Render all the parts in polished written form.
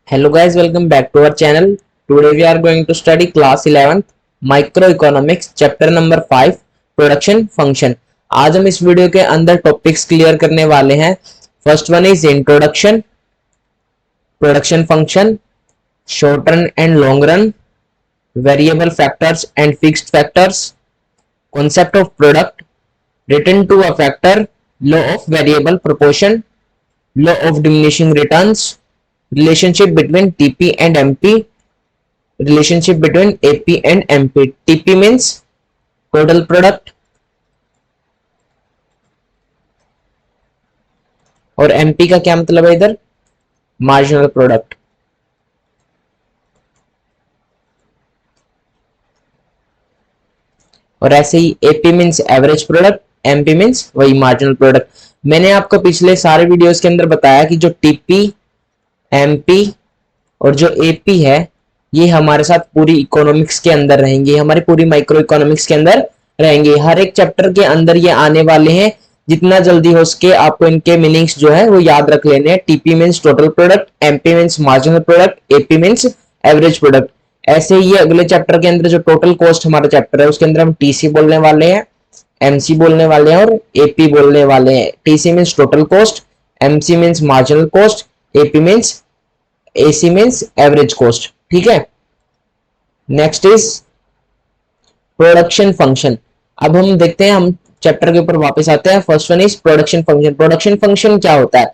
Hello guys, welcome back to our channel. Today we are going to study class 11th Microeconomics chapter number 5 Production Function. आज हम इस video के अंदर topics clear करने वाले हैं. First one is introduction, production function, short run and long run, variable factors and fixed factors, concept of product, return to a factor, law of variable proportion, law of diminishing returns, relationship between TP and MP, relationship between AP and MP. TP means total product और MP का क्या मतलब है इधर, marginal product. और ऐसे ही AP means average product, MP means वही marginal product. मैंने आपको पिछले सारे वीडियोस के अंदर बताया कि जो TP, MP और जो AP है ये हमारे साथ पूरी इकोनॉमिक्स के अंदर रहेंगे, हमारी पूरी माइक्रो इकोनॉमिक्स के अंदर रहेंगे. हर एक चैप्टर के अंदर ये आने वाले हैं. जितना जल्दी हो सके आपको इनके मीनिंग्स जो है वो याद रख लेने हैं. TP means total product, MP means marginal product, AP means average product. ऐसे ही अगले चैप्टर के अंदर जो टोटल कॉस्ट हमारा चैप्टर है उसके अंदर हम TC बोलने वाले हैं, MC बोलने वाले हैं और AP बोलने वाले हैं. TC means total cost, MC means marginal cost, AP means AC means average cost. ठीक है. Next is production function. अब हम देखते हैं, हम चैप्टर के ऊपर वापस आते हैं. First one is production function. Production function क्या होता है?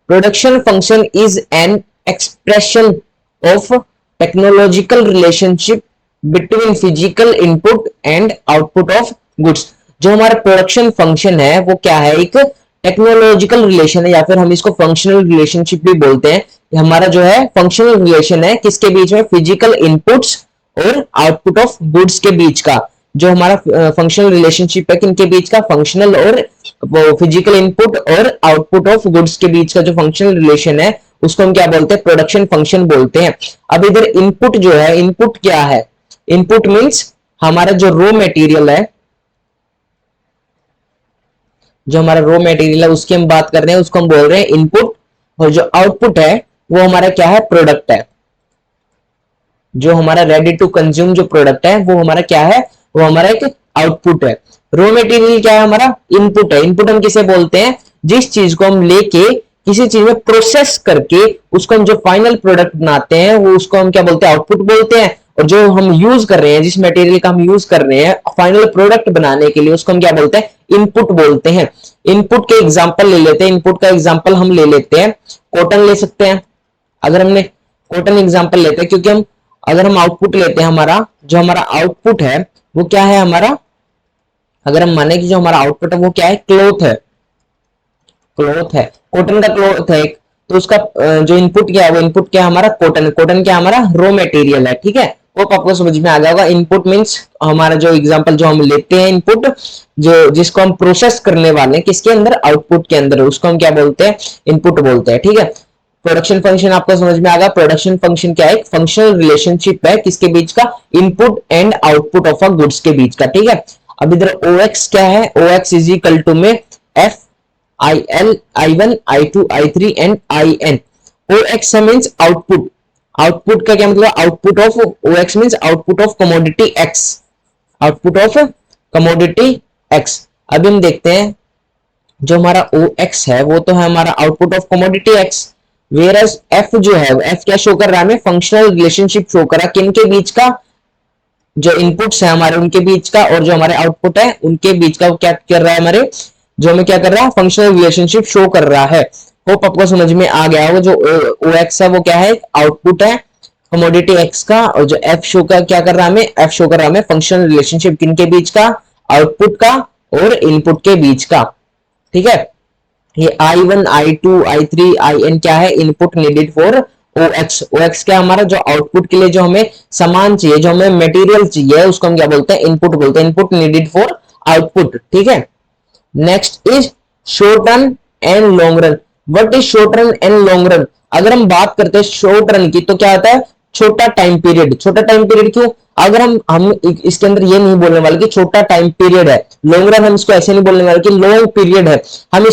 Production function is an expression of technological relationship between physical input and output of goods. जो हमारा प्रोडक्शन फंक्शन है वो क्या है? एक टेक्नोलॉजिकल रिलेशन है या फिर हम इसको फंक्शनल रिलेशनशिप भी बोलते हैं. हमारा जो है फंक्शनल रिलेशन है किसके बीच में? फिजिकल इनपुट्स और आउटपुट ऑफ गुड्स के बीच का. जो हमारा फंक्शनल रिलेशनशिप है किनके बीच का? फंक्शनल और फिजिकल इनपुट और आउटपुट ऑफ गुड्स के बीच का जो फंक्शनल रिलेशन है उसको हम क्या बोलते हैं? प्रोडक्शन फंक्शन बोलते हैं. अब इधर इनपुट जो है, इनपुट क्या है? इनपुट मीन्स हमारा जो रॉ मटेरियल है, जो हमारा रॉ मटेरियल है उसकी हम बात कर रहे हैं, उसको हम बोल रहे हैं इनपुट. और जो आउटपुट है वो हमारा क्या है? प्रोडक्ट है. जो हमारा रेडी टू कंज्यूम जो प्रोडक्ट है वो हमारा क्या है? वो हमारा एक आउटपुट है. रॉ मटेरियल क्या है? हमारा इनपुट है. इनपुट हम किसे बोलते हैं? जिस चीज को हम लेके किसी चीज में प्रोसेस करके उसको हम जो फाइनल प्रोडक्ट बनाते हैं वो उसको हम क्या बोलते हैं? आउटपुट बोलते हैं. और जो हम यूज कर रहे हैं, जिस मटेरियल का हम यूज कर रहे हैं फाइनल प्रोडक्ट बनाने के लिए, उसको हम क्या बोलते हैं? इनपुट बोलते हैं. इनपुट के एग्जांपल ले लेते हैं. इनपुट का एग्जांपल हम ले लेते हैं, कॉटन ले सकते हैं. अगर हमने कॉटन एग्जांपल लेते हैं, क्योंकि हम अगर हम आउटपुट लेते हैं, हमारा जो हमारा आउटपुट है वो क्या है? हमारा अगर हम माने कि जो हमारा आउटपुट है वो क्या है? क्लॉथ है. क्लॉथ है, कॉटन का क्लॉथ है. तो उसका जो इनपुट क्या है? वो इनपुट क्या है? हमारा कॉटन. कॉटन क्या हमारा? रॉ मटेरियल है. ठीक है. वो आपको समझ में आ जाएगा. इनपुट मींस हमारा जो एग्जांपल जो हम लेते हैं इनपुट, जो जिसको हम प्रोसेस करने वाले हैं किसके अंदर? आउटपुट के अंदर, उसको हम क्या बोलते हैं? इनपुट बोलते हैं. ठीक है. प्रोडक्शन फंक्शन आपको समझ में आ गया. प्रोडक्शन फंक्शन क्या है? एक फंक्शनल रिलेशनशिप है किसके बीच का? Input and output of a goods के बीच का. ठीक है. अब इधर OX क्या है? OX इज इक्वल टू में F IL I1 I2 I3 and IN. OX means output. Output का क्या मतलब? Output of OX means output of commodity X. Output of commodity X. अब हम देखते हैं जो हमारा OX है वो तो है हमारा output of commodity X. Whereas F जो है, F क्या शो कर रहा है हमें? फंक्शनल रिलेशनशिप शो कर रहा है किनके बीच का? जो इनपुट्स है हमारे उनके बीच का, और जो हमारे आउटपुट है उनके बीच का. क्या कर रहा है हमारे? जो हमें क्या कर रहा है? फंक्शनल रिलेशनशिप शो कर रहा है. होप आपको समझ में आ गया हो. जो OX है वो क्या है? आउटपुट है कमोडिटी X का. और जो F शो का क्या कर रहा है हमें? F शो कर रहा है हमें फंक्शनल रिलेशनशिप किनके बीच का? आउटपुट का और इनपुट के बीच का. ठीक है. ये I1 I2 I3 IN क्या है? Input needed for OX. OX क्या हमारा? जो आउटपुट के लिए जो हमें सामान चाहिए, जो हमें मटेरियल चाहिए, उसको हम क्या बोलते हैं? इनपुट बोलते हैं. Input needed for output. ठीक है. Next is short run and long run. What is short run and long run? अगर हम बात करते हैं शॉर्ट रन की तो क्या होता है? छोटा टाइम पीरियड। छोटा टाइम पीरियड क्यों? अगर हम इसके अंदर ये नहीं बोलने वाले कि छोटा टाइम पीरियड है, लॉन्ग रन हम इसको ऐसे नहीं बोलने वाले कि लॉन्ग पीरियड है। हम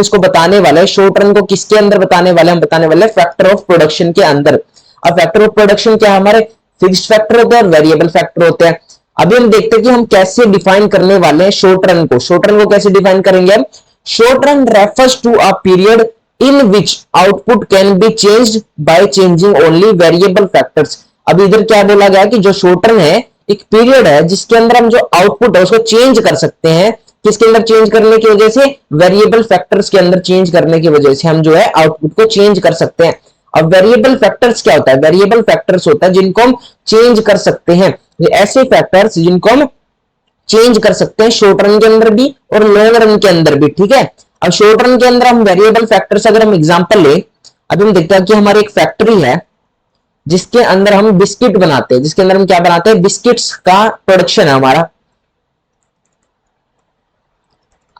इसको बताने वाले हैं शॉर्ट रन को किसके अंदर बताने वाले, हम बताने वाले फैक्टर ऑफ प्रोडक्शन के अंदर। अब फैक्टर ऑफ प्रोडक्शन क्या है? हमारे फिक्स्ड फैक्टर होते हैं और वेरिएबल फैक्टर होते हैं। अभी हम देखते हैं कि हम कैसे डिफाइन करने वाले हैं शॉर्ट रन को। शॉर्ट रन को कैसे डिफाइन करेंगे हम? Short run refers to a period in which output can be changed by changing only variable factors। अब इधर क्या बोला गया कि जो शॉर्ट रन है एक पीरियड है जिसके अंदर हम जो आउटपुट है उसको चेंज कर सकते हैं। किसके अंदर चेंज करने की वजह से? वेरिएबल फैक्टर्स के अंदर चेंज करने की वजह से हम जो है आउटपुट को चेंज कर सकते हैं। अब वेरिएबल फैक्टर्स क्या होता है? वेरिएबल फैक्टर्स होता है जिनको हम चेंज कर सकते हैं। ऐसे फैक्टर्स जिनको हम चेंज कर सकते हैं शॉर्ट रन के अंदर भी और लॉन्ग रन के अंदर भी, ठीक है। अब शॉर्ट रन के अंदर हम वेरिएबल फैक्टर्स अगर हम एग्जांपल ले, अभी हम देखते हैं कि हमारी एक फैक्ट्री है जिसके अंदर हम बिस्किट बनाते हैं, जिसके अंदर हम क्या बनाते हैं? बिस्किट्स का प्रोडक्शन है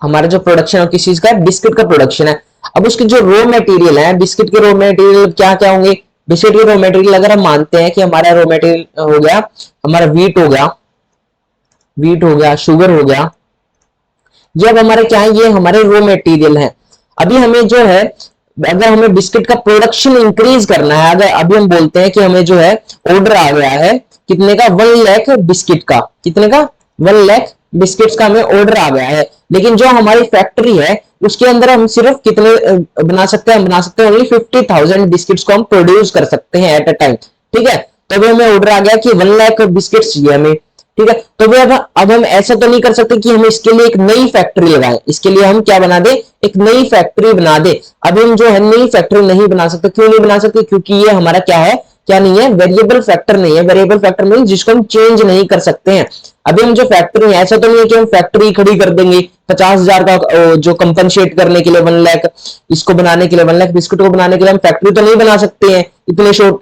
हमारा जो प्रोडक्शन है किस चीज का है? बिस्किट का प्रोडक्शन है। अब उसके जो रॉ मटेरियल है, बिस्किट के रॉ मटेरियल क्या क्या होंगे? बिस्किट के रॉ मटेरियल अगर हम मानते हैं कि हमारा रॉ मटेरियल हो गया, हमारा वीट हो गया, शुगर हो गया, ये अब हमारे क्या है? ये हमारे रॉ मटेरियल है। अभी हमें जो है अगर हमें बिस्किट का प्रोडक्शन इंक्रीज करना है, अगर अभी हम बोलते हैं कि हमें जो है ऑर्डर आ गया है कितने का? 1 लाख बिस्किट का। कितने का? 1 लाख बिस्किट्स का हमें ऑर्डर आ गया है। लेकिन जो हमारी फैक्ट्री है उसके अंदर हम सिर्फ कितने बना सकते हैं? हम बना सकते हैं ओनली 50,000 बिस्किट्स को हम प्रोड्यूस कर सकते हैं एट अ टाइम, ठीक है। तो अभी हमें ऑर्डर आ गया कि 1 लाख बिस्किट्स चाहिए हमें, ठीक है। तो अब हम ऐसा तो नहीं कर सकते कि हम इसके लिए एक नई फैक्ट्री लगाएं। इसके लिए हम क्या बना दे? एक नई फैक्ट्री बना दे। अभी हम जो है नई फैक्ट्री नहीं बना सकते। क्यों नहीं बना सकते? क्योंकि ये हमारा क्या है? क्या नहीं है? वेरिएबल फैक्टर नहीं है। वेरिएबल फैक्टर मीन जिसको हम चेंज नहीं कर सकते हैं। अभी हम जो फैक्ट्री है, ऐसा तो नहीं है कि हम फैक्ट्री खड़ी कर देंगे 50,000 का जो कंपनसेट करने के लिए 1 लाख, इसको बनाने के लिए 1 लाख बिस्कुट को बनाने के लिए हम फैक्ट्री तो नहीं बना सकते हैं इतने शॉर्ट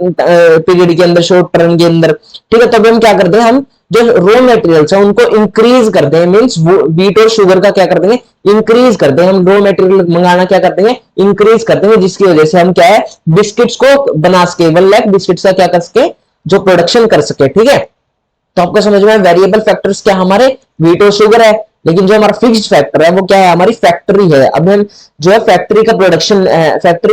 पीरियड के अंदर, शॉर्ट टर्म के अंदर, ठीक है। तब हम क्या करते हैं? हम जो रॉ मटेरियल्स है उनको इंक्रीज कर दें, मींस व्हीट और शुगर का क्या कर देंगे? इंक्रीज कर दें। हम रॉ मटेरियल मंगाना क्या कर देंगे? इंक्रीज कर देंगे, जिसकी वजह से हम क्या है? बिस्किट्स को बना सके, 1 लाख बिस्किट्स का क्या कर सके? जो प्रोडक्शन कर सके, ठीक है। तो आपको समझ में वेरिएबल फैक्टर्स क्या? हमारे व्हीट और शुगर है। लेकिन जो हमारा फिक्स्ड फैक्टर है वो क्या है? हमारी फैक्ट्री है। अब हम जो है फैक्ट्री का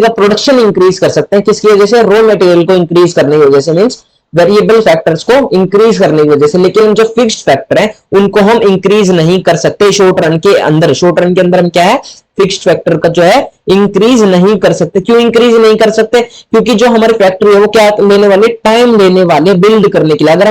प्रोडक्शन इंक्रीज कर सकते हैं किसकी वजह से? रॉ मटेरियल को इंक्रीज करने की वजह से, मींस वेरिएबल फैक्टर्स को इंक्रीज करने की वजह से। लेकिन जो फिक्स्ड फैक्टर है उनको हम इंक्रीज नहीं कर सकते शॉर्ट रन के अंदर। शॉर्ट रन के अंदर हम क्या है? फिक्स्ड फैक्टर का जो है इंक्रीज नहीं कर सकते। क्यों इंक्रीज नहीं कर सकते? क्योंकि जो हमारी फैक्ट्री है वो क्या लेने वाले? टाइम लेने वाले बिल्ड करने के लिए। अगर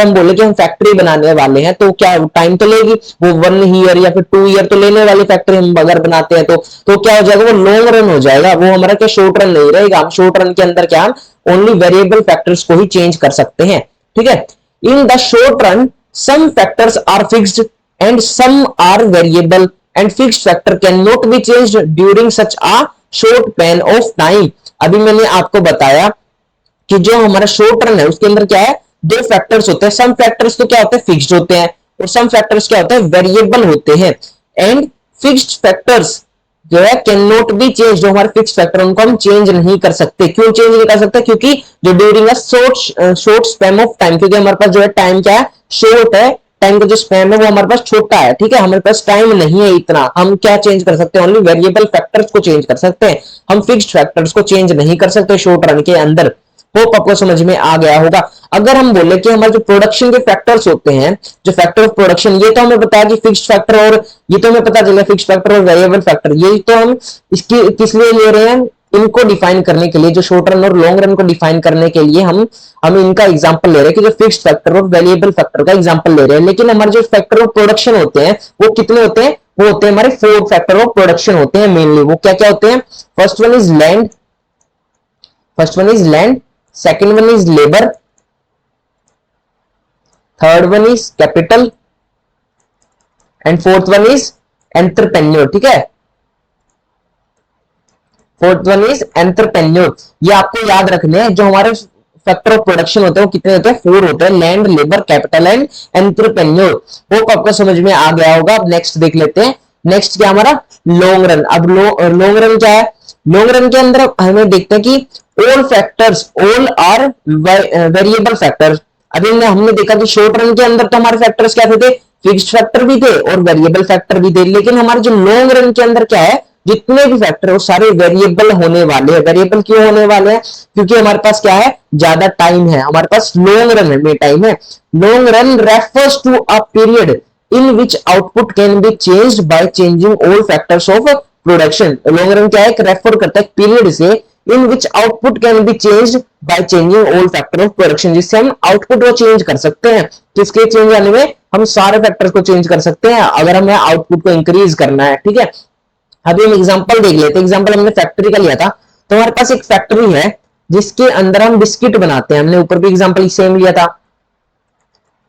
हम बोले कि हम फैक्ट्री बनाने वाले हैं तो क्या टाइम तो लेगी, वो 1 ईयर या फिर 2 ईयर तो लेने वाली फैक्ट्री हम अगर बनाते हैं तो क्या हो जाएगा? वो लॉन्ग रन हो जाएगा, वो हमारा क्या शॉर्ट रन नहीं रहेगा। हम शॉर्ट रन के अंदर क्या ओनली वेरिएबल फैक्टर्स को ही चेंज कर सकते हैं, ठीक है। In the short run some factors are fixed and some are variable and fixed factor can not be changed during such a short span of time. अभी मैंने आपको बताया कि जो हमारा शॉर्ट रन है उसके अंदर क्या है? 2 फैक्टर्स होते हैं। सम फैक्टर्स तो क्या होते हैं? फिक्स्ड होते हैं, और सम फैक्टर्स क्या होते हैं? वेरिएबल होते हैं। एंड फिक्स्ड फैक्टर्स जो है कैन नॉट बी चेंज, जो हमारे फिक्स फैक्टर उनको हम चेंज नहीं कर सकते। क्यों चेंज नहीं कर सकते? क्योंकि जो during a short span of time, क्योंकि हमारे पास जो है टाइम क्या है? शॉर्ट है। टाइम का जो स्पैम है वो हमारे पास छोटा है, ठीक है। हमारे पास टाइम नहीं है इतना। हम क्या चेंज कर सकते हैं? ओनली वेरिएबल फैक्टर्स को चेंज कर सकते हैं। हम फिक्स्ड फैक्टर्स को चेंज नहीं कर सकते शॉर्ट रन के अंदर। होप आपको समझ में आ गया होगा। अगर हम बोले कि हमारे जो प्रोडक्शन के फैक्टर्स होते हैं, जो फैक्टर ऑफ प्रोडक्शन, ये तो हमें बताया कि फिक्स्ड फैक्टर, और ये तो हमें पता चला फिक्स्ड फैक्टर और वेरिएबल फैक्टर, ये तो हम इसकी किस लिए ले रहे हैं? इनको डिफाइन करने के लिए, जो शॉर्ट रन और लॉन्ग रन को डिफाइन करने के लिए हम इनका एग्जांपल ले रहे हैं कि जो फिक्स्ड फैक्टर और वेरिएबल फैक्टर का एग्जांपल ले रहे हैं। लेकिन हमारे जो फैक्टर ऑफ प्रोडक्शन होते हैं वो कितने होते हैं? वो होते हैं हमारे 4 फैक्टर ऑफ प्रोडक्शन होते हैं मेनली। वो क्या क्या होते हैं? First one is land, second one is labor, third one is capital and fourth one is entrepreneur, ठीक है। fourth one is entrepreneur। ये आपको याद रखने हैं। जो हमारे फैक्टर ऑफ प्रोडक्शन होते हैं वो कितने होते हैं? 4 होते हैं, land, labour, capital and entrepreneur. Hope आपको समझ में आ गया होगा। अब नेक्स्ट देख लेते हैं। नेक्स्ट क्या हमारा? Long run. अब लॉन्ग रन क्या है? लॉन्ग रन के अंदर हमें देखते हैं कि ऑल आर वेरिएबल फैक्टर्स। अभी हमने देखा कि शॉर्ट रन के अंदर तो हमारे फैक्टर्स क्या थे, फिक्स्ड फैक्टर भी थे और वेरिएबल फैक्टर भी थे, लेकिन हमारे जो लॉन्ग रन के अंदर क्या है, जितने भी फैक्टर है वो सारे वेरिएबल होने वाले हैं। वेरिएबल क्यों होने वाले हैं, क्योंकि हमारे पास क्या है, ज्यादा टाइम है, हमारे पास लॉन्ग रन में टाइम है। Long run refers to a period in which output can be changed by changing all factors of production. Long run क्या है, रेफर करता है पीरियड से in which output can be changed by changing all factor of production, जिससे हम output को change कर सकते हैं। किसके चेंज आने में, हम सारे फैक्टर्स को चेंज कर सकते हैं अगर हमें आउटपुट को इंक्रीज करना है। ठीक है, अभी हम एग्जांपल देख लेते हैं। एग्जांपल हमने फैक्ट्री का लिया था, तो हमारे पास एक फैक्ट्री है जिसके अंदर हम बिस्किट बनाते हैं। हमने ऊपर भी एग्जांपल सेम लिया था,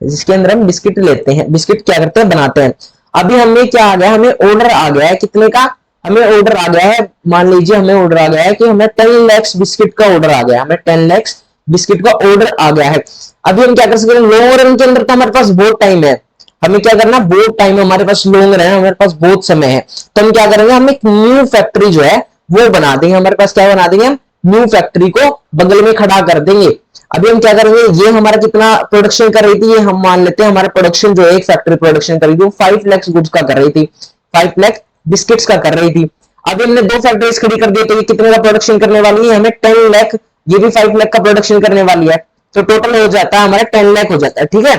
जिसके अंदर हम बिस्किट लेते हैं, बिस्किट क्या करते हैं, बनाते हैं। अभी हमें क्या आ गया, हमें ऑर्डर आ गया है कितने का, हमें ऑर्डर आ गया है, मान लीजिए हमें ऑर्डर आ गया है कि हमें 10 लाख बिस्किट का ऑर्डर आ गया, हमें 10 लाख बिस्किट का ऑर्डर आ गया है। अभी हम क्या कर सकते हैं, लॉन्ग रन के अंदर तो हमारे पास बहुत टाइम है, हमें क्या करना, बहुत टाइम है हमारे पास, लॉन्ग रन है, हमारे पास बहुत समय है, तो हम क्या करेंगे, हम एक न्यू फैक्ट्री जो है वो बना देंगे। हमारे पास क्या बना देंगे, हम न्यू फैक्ट्री को बगल में खड़ा कर देंगे। अभी हम क्या करेंगे, ये हमारा कितना प्रोडक्शन कर रही थी, ये हम मान लेते हैं हमारा प्रोडक्शन जो है, एक फैक्ट्री प्रोडक्शन कर रही थी वो 5 लाख गुड्स का कर रही थी, 5 लाख बिस्किट्स का कर रही थी। अभी हमने 2 फैक्ट्रीज खड़ी कर दी, तो ये कितने का प्रोडक्शन करने वाली है, हमें 10 लाख, ये भी 5 लाख का प्रोडक्शन करने वाली है, तो टोटल हो जाता है हमारा 10 लाख हो जाता है। ठीक है,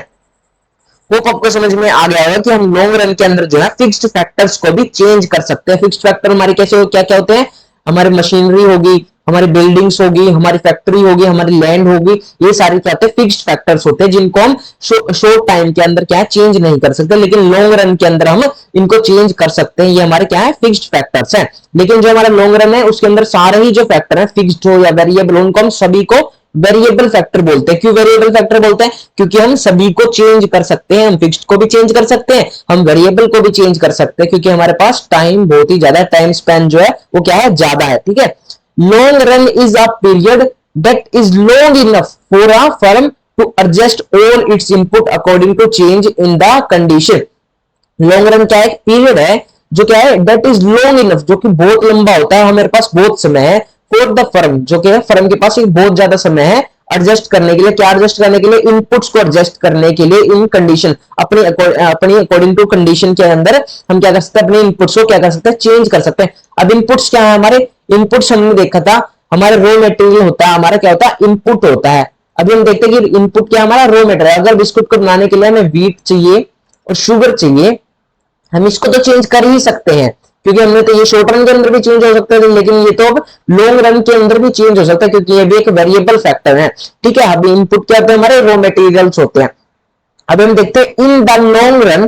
वो आपको समझ में आ गया है कि हम लॉन्ग रन के अंदर जो है फिक्स्ड फैक्टर्स को भी चेंज कर सकते हैं। फिक्स्ड फैक्टर हमारे कैसे, क्या क्या होते हैं, हमारी मशीनरी होगी, हमारी बिल्डिंग्स होगी, हमारी फैक्ट्री होगी, हमारी लैंड होगी, ये सारी क्या होते हैं, फिक्स्ड फैक्टर्स होते हैं, जिनको हम शॉर्ट टाइम के अंदर क्या है, चेंज नहीं कर सकते, लेकिन लॉन्ग रन के अंदर हम इनको चेंज कर सकते हैं। ये हमारे क्या है, फिक्स्ड फैक्टर्स है। लेकिन जो हमारा लॉन्ग रन है उसके अंदर सारे ही जो फैक्टर है, फिक्स्ड हो या वेरिएबल, उनको हम सभी को वेरिएबल फैक्टर बोलते हैं। क्यों वेरिएबल फैक्टर बोलते हैं, क्योंकि हम सभी को चेंज कर सकते हैं, हम फिक्स्ड को भी चेंज कर सकते हैं, हम वेरिएबल को भी चेंज कर सकते हैं, क्योंकि हमारे पास टाइम बहुत ही ज्यादा, टाइम स्पैन जो है वो क्या है, ज्यादा है। ठीक है, long run is a period that is long enough for a firm to adjust all its input according to change in the condition. Long run क्या है, पीरियड है जो क्या है, दैट इज लॉन्ग इनफ, जो कि बहुत लंबा होता है, हमारे पास बहुत समय है, फॉर द फर्म, जो कि फर्म के पास एक बहुत ज्यादा समय है एडजस्ट करने के लिए, क्या एडजस्ट करने के लिए, इनपुट्स को एडजस्ट करने के लिए, इन कंडीशन, अपनी अकॉर्डिंग टू कंडीशन के अंदर हम क्या कर सकते हैं, अपने इनपुट्स को क्या कर सकते हैं, चेंज कर सकते हैं। अब इनपुट्स क्या है हमारे, इनपुट्स हमने देखा था, हमारे रॉ मटेरियल होता है, हमारा क्या होता है, इनपुट होता है। अभी हम देखते हैं कि इनपुट क्या हमारा, रॉ मटेरियल। अगर बिस्कुट को बनाने के लिए हमें व्हीट चाहिए और शुगर चाहिए, हम इसको तो चेंज कर ही सकते हैं, क्योंकि हमने तो ये शॉर्ट रन के अंदर भी चेंज हो सकता है, लेकिन ये तो अब लॉन्ग रन के अंदर भी चेंज हो सकता है, क्योंकि ये भी एक वेरिएबल फैक्टर है। ठीक है, अभी इनपुट क्या होते हैं, हमारे रॉ मटेरियल्स होते हैं। अब हम देखते हैं in the long run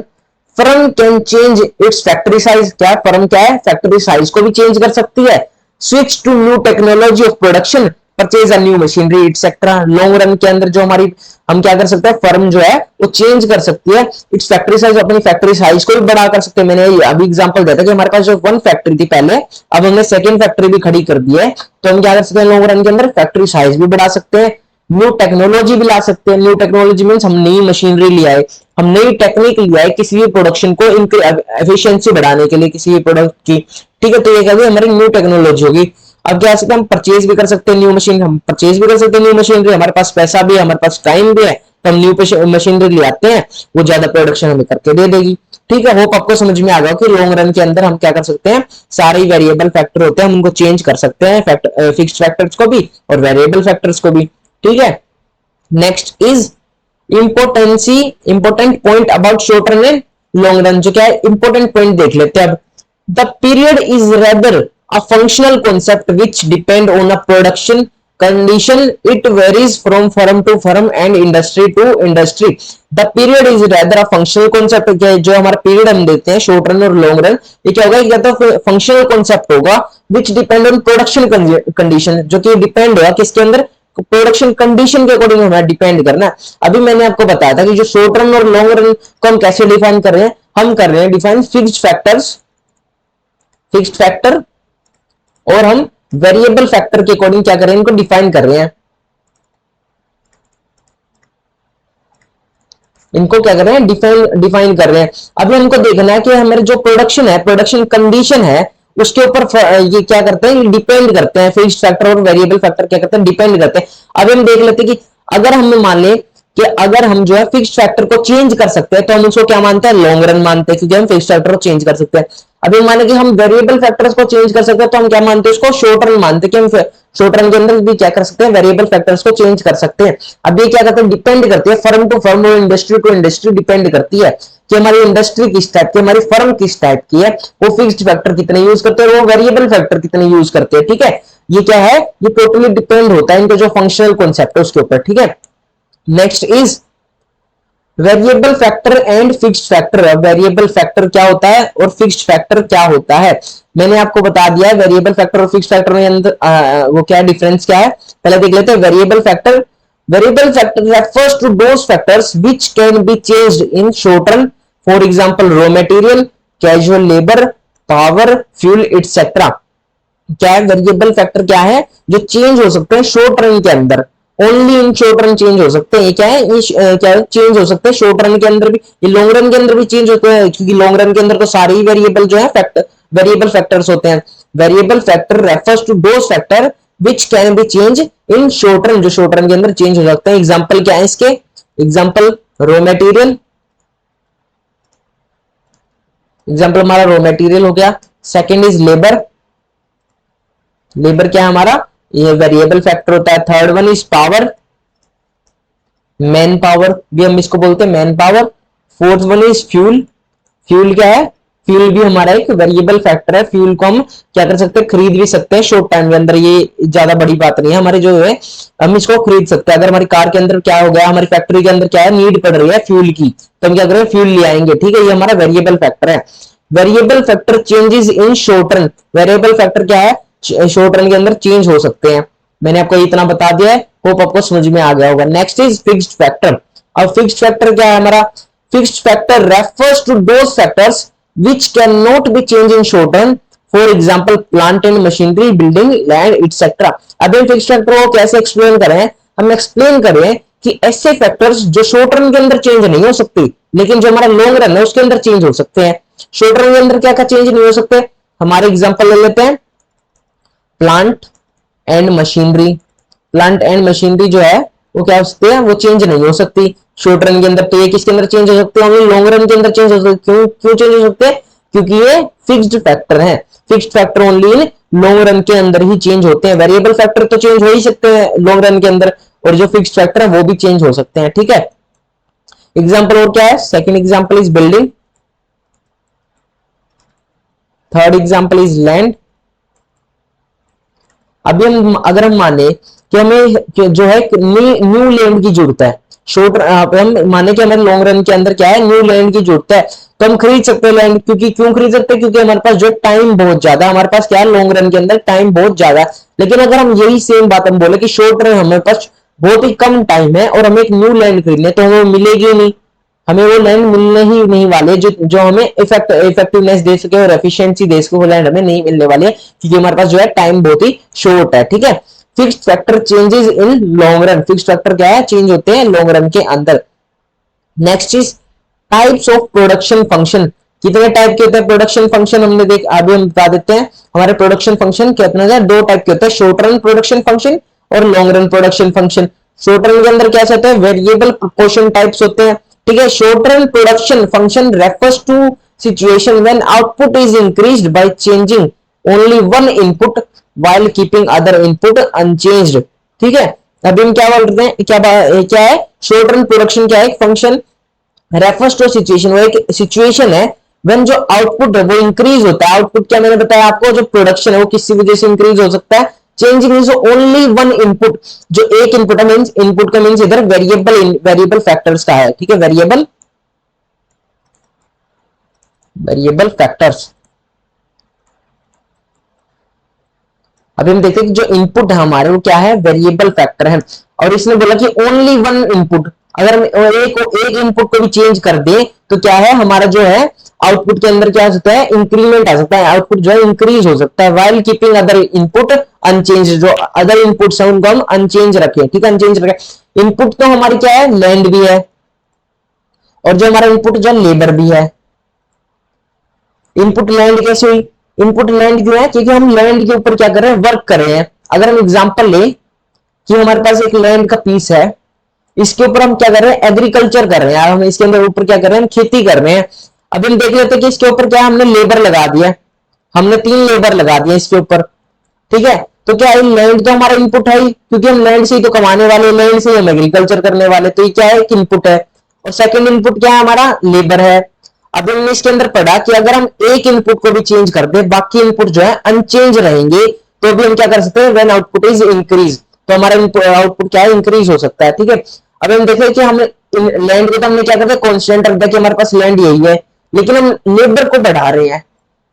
firm can change it's factory size. क्या फर्म क्या है, फैक्ट्री साइज को भी चेंज कर सकती है, switch to new technology of production, purchase a new machinery etcetera. Long run के अंदर जो हमारी, हम क्या कर सकते हैं, फर्म जो है वो चेंज कर सकती है इट्स फैक्ट्री साइज, अपनी फैक्ट्री साइज को भी बड़ा कर सकते हैं। मैंने अभी एग्जांपल दिया था कि हमारे पास जो 1 फैक्ट्री थी पहले, अब हमने सेकंड फैक्ट्री भी खड़ी कर दी है, तो हम क्या कर सकते हैं, लॉन्ग रन के अंदर फैक्ट्री साइज भी बढ़ा सकते हैं, न्यू टेक्नोलॉजी भी ला सकते हैं। न्यू टेक्नोलॉजी मींस हम नई मशीनरी ले आए, हम नई टेक्निक ले आए किसी भी प्रोडक्शन को एफिशिएंसी बढ़ाने के लिए, किसी भी प्रोडक्ट की। ठीक है, तो ये क्या हमारी न्यू टेक्नोलॉजी होगी। अब क्या सकते हैं, हम परचेज भी कर सकते हैं न्यू मशीन, हम परचेज भी कर सकते हैं न्यू मशीनरी, हमारे पास पैसा भी है, हमारे पास टाइम भी है, तो हम न्यू मशीनरी ले आते हैं, वो ज्यादा प्रोडक्शन हमें करके दे देगी। ठीक है, होप आपको समझ में आ गया कि लॉन्ग रन के अंदर हम क्या कर सकते हैं, सारे वेरिएबल फैक्टर होते हैं, हम उनको चेंज कर सकते हैं, फिक्स्ड फैक्टर्स को भी और वेरिएबल फैक्टर्स को भी। ठीक है, next is importancy, important point about short run and long run. जो क्या है, इंपोर्टेंट पॉइंट देख लेते हैं अब। The period is rather a functional concept which depend on a production condition. It varies from firm to firm and industry to industry. The period is rather a functional concept। जो हमारा period हम देते हैं short run और long run, ये क्या होगा, या तो फंक्शनल कॉन्सेप्ट होगा which depend on production condition, जो कि डिपेंड होगा किसके अंदर, प्रोडक्शन कंडीशन के अकॉर्डिंग हमें डिपेंड करना है। अभी मैंने आपको बताया था कि जो शॉर्ट रन और लॉन्ग रन को हम कैसे डिफाइन कर रहे हैं, हम कर रहे हैं define fixed factors, fixed factor, और हम वेरिएबल फैक्टर के अकॉर्डिंग क्या कर रहे हैं, इनको डिफाइन कर रहे हैं, इनको क्या कर रहे हैं, डिफाइन कर रहे हैं। अभी हमको देखना है कि हमारे जो प्रोडक्शन है, प्रोडक्शन कंडीशन है, उसके ऊपर ये क्या करते हैं, डिपेंड करते हैं। फिक्स्ड फैक्टर और वेरिएबल फैक्टर क्या करते हैं, डिपेंड करते हैं। अब हम देख लेते हैं कि अगर हम मान ले कि अगर हम जो है फिक्स्ड फैक्टर को चेंज कर सकते हैं तो हम उसको क्या मानते हैं, लॉन्ग रन मानते हैं, क्योंकि हम फिक्स्ड फैक्टर को चेंज कर सकते हैं। अभी माने कि हम वेरिएबल फैक्टर्स को चेंज कर सकते हैं तो हम क्या मानते हैं, उसको शॉर्ट रन मानते हैं, कि हम शॉर्ट रन के अंदर भी क्या कर सकते हैं, वेरिएबल फैक्टर्स को चेंज कर सकते हैं। अब ये क्या करते हैं, डिपेंड करती है फर्म टू फर्म और इंडस्ट्री टू इंडस्ट्री डिपेंड करती है कि हमारी इंडस्ट्री किस टाइप की, हमारी फर्म किस टाइप की है, वो फिक्स्ड फैक्टर कितने यूज करते हैं, वो वेरिएबल फैक्टर कितने यूज करते हैं। ठीक है, ये क्या है, ये टोटली डिपेंड होता है इनके जो फंक्शनल कॉन्सेप्ट है उसके ऊपर। ठीक है, next is variable factor and fixed factor. Variable factor क्या होता है और फिक्स्ड फैक्टर क्या होता है, मैंने आपको बता दिया है। वेरिएबल फैक्टर और फिक्स्ड फैक्टर में अंदर वो क्या डिफरेंस क्या है, पहले देख लेते हैं। Variable factor refers to those factors which can be changed in short run, for example raw material, casual labor, power, fuel etc। क्या है वेरिएबल फैक्टर, क्या है जो चेंज हो सकते हैं शॉर्ट रन के अंदर, only in short run change हो सकते हैं। ये क्या है, ये क्या चेंज हो सकते हैं शॉर्ट रन के अंदर भी, ये लॉन्ग रन के अंदर भी चेंज होते हैं, क्योंकि लॉन्ग रन के अंदर तो सारे ही वेरिएबल जो है फैक्टर वेरिएबल फैक्टर्स होते हैं। Variable factor refers to those factor which can be change in short run, जो शॉर्ट रन के अंदर चेंज हो सकते हैं। एग्जाम्पल क्या है इसके, एग्जाम्पल रॉ मटेरियल, एग्जाम्पल हमारा रॉ मटेरियल हो गया। सेकेंड इज लेबर, लेबर क्या है हमारा, ये वेरिएबल फैक्टर होता है। Third one is power, man power भी हम इसको बोलते हैं, man power. Fourth one is fuel, fuel क्या है, फ्यूल भी हमारा एक वेरिएबल फैक्टर है। फ्यूल को हम क्या कर सकते हैं, खरीद भी सकते हैं शॉर्ट टाइम के अंदर, ये ज्यादा बड़ी बात नहीं है हमारे जो है, हम इसको खरीद सकते हैं। अगर हमारी कार के अंदर क्या हो गया, हमारी फैक्ट्री के अंदर क्या है, नीड पड़ रही है फ्यूल की, तो हम क्या करें, फ्यूल ले आएंगे। ठीक है, ये हमारा वेरिएबल फैक्टर है। Variable factor changes in short run, variable factor क्या है, शॉर्ट रन के अंदर चेंज हो सकते हैं। मैंने आपको इतना बता दिया है, होप आपको समझ में आ गया होगा। Next is fixed factor. अब फिक्स्ड फैक्टर क्या है हमारा, fixed factor refers to those factors which cannot be changed in short run, for example plant and machinery, building, land etc। अब हम फिक्स्ड फैक्टर को कैसे एक्सप्लेन करें, हम एक्सप्लेन करें कि ऐसे फैक्टर्स जो शॉर्ट रन के अंदर चेंज नहीं हो सकती, लेकिन जो हमारा लॉन्ग रन है उसके अंदर चेंज हो सकते हैं। शॉर्ट रन के अंदर क्या क्या चेंज नहीं हो सकते, हमारे एग्जांपल ले लेते हैं, plant and machinery. Plant and machinery जो है वो क्या हो सकती है, वो चेंज नहीं हो सकती शॉर्ट रन के अंदर। तो ये किसके अंदर चेंज हो सकते हैं, ओनली लॉन्ग रन के अंदर चेंज हो सकते हैं। क्यों चेंज हो सकते हैं, क्योंकि ये फिक्स्ड फैक्टर है। Fixed factor only in long run के अंदर ही चेंज होते हैं। वेरिएबल फैक्टर तो चेंज हो ही सकते हैं लॉन्ग रन के अंदर, और जो फिक्स्ड फैक्टर है वो भी चेंज हो सकते हैं। ठीक है, एग्जाम्पल और क्या है, second example is building, third example is land. अभी हम अगर हम माने कि हमें जो है न्यू लैंड की जरूरत है, शॉर्ट हम माने कि हमें लॉन्ग रन के अंदर क्या है, न्यू लैंड की जरूरत है, तो हम खरीद सकते हैं लैंड। क्योंकि क्यों खरीद सकते हैं, क्योंकि हमारे पास जो टाइम बहुत ज्यादा, हमारे पास क्या है लॉन्ग रन के अंदर टाइम बहुत ज्यादा है। लेकिन अगर हम यही सेम बात हम बोले कि शॉर्ट रन हमारे पास बहुत ही कम टाइम है और हमें एक न्यू लैंड खरीदने, तो हमें मिलेगी नहीं, हमें वो लैंड मिलने ही नहीं वाले जो जो हमें इफेक्टिवनेस दे सके और एफिशिएंसी दे सके, वो लैंड हमें नहीं मिलने वाले, क्योंकि हमारे पास जो है टाइम बहुत ही शॉर्ट है। ठीक है, fixed factor changes in long run, fixed factor क्या है, चेंज होते हैं लॉन्ग रन के अंदर। Next is types of production function. कितने टाइप के होते हैं प्रोडक्शन फंक्शन, हमने देख अभी हम बता देते हैं। हमारे प्रोडक्शन फंक्शन कितने हैं, दो टाइप के होते हैं, शॉर्ट रन प्रोडक्शन फंक्शन और long run production function. Short run के अंदर क्या होता है, वेरिएबल प्रोपोर्शन टाइप्स होते हैं। ठीक है, short run production function refers to situation when output is increased by changing only one input while keeping other input unchanged। ठीक है, अभी हम क्या बोलते हैं, क्या है शॉर्ट रन प्रोडक्शन, क्या है एक फंक्शन रेफर्स टू सिचुएशन, वो एक सिचुएशन है व्हेन जो आउटपुट है वो इंक्रीज होता है। आउटपुट क्या मैंने बताया आपको, जो प्रोडक्शन है वो किसी वजह से इंक्रीज हो सकता है, changing is only one input, जो एक इनपुट है, मींस इनपुट का मींस इधर वेरिएबल फैक्टर्स का है। ठीक है, वेरिएबल फैक्टर्स। अभी हम देखते हैं कि जो इनपुट है हमारे वो क्या है, वेरिएबल फैक्टर है। और इसने बोला कि ओनली वन इनपुट, अगर हम एक इनपुट को भी चेंज कर दे तो क्या है हमारा जो है आउटपुट के अंदर क्या हो सकता है, इंक्रीमेंट आ सकता है, आउटपुट जो है इंक्रीज हो सकता है, while keeping other input unchanged, जो अदर इनपुट्स है उनको हम अनचेंज रखें। ठीक है, अनचेंज रखें। इनपुट तो हमारी क्या है, लैंड भी है, और जो हमारा इनपुट जो लेबर भी है। इनपुट लैंड कैसे हुई, इनपुट लैंड क्यों है, क्योंकि हम लैंड के ऊपर क्या कर रहे हैं, वर्क कर रहे हैं। अगर हम एग्जांपल ले कि हमारे पास एक लैंड का पीस है, इसके ऊपर हम क्या कर रहे हैं, एग्रीकल्चर कर रहे हैं, हम इसके अंदर ऊपर क्या कर रहे हैं, हम खेती कर रहे हैं। अभी हम देख लेते हैं कि इसके ऊपर क्या हमने लेबर लगा दिया, हमने 3 लेबर लगा दिया इसके ऊपर, ठीक है। तो क्या है, लैंड तो हमारा इनपुट है ही, क्योंकि हम लैंड से ही तो कमाने वाले, लैंड से ही हम एग्रीकल्चर करने वाले, तो ये क्या है, एक इनपुट है। और सेकंड इनपुट क्या है हमारा, लेबर है। अब हमने इसके अंदर पढ़ा कि अगर हम एक इनपुट को भी चेंज कर दे, बाकी इनपुट जो है अनचेंज रहेंगे, तो भी हम क्या कर सकते हैं, व्हेन आउटपुट इज इंक्रीज, तो हमारा आउटपुट क्या है, इंक्रीज हो सकता है, ठीक है। अब हम देखें कि हम लैंड को तो हमने क्या करते हैं, कॉन्स्टेंट रख दिया कि हमारे पास लैंड यही है, लेकिन हम लेबर को बढ़ा रहे हैं,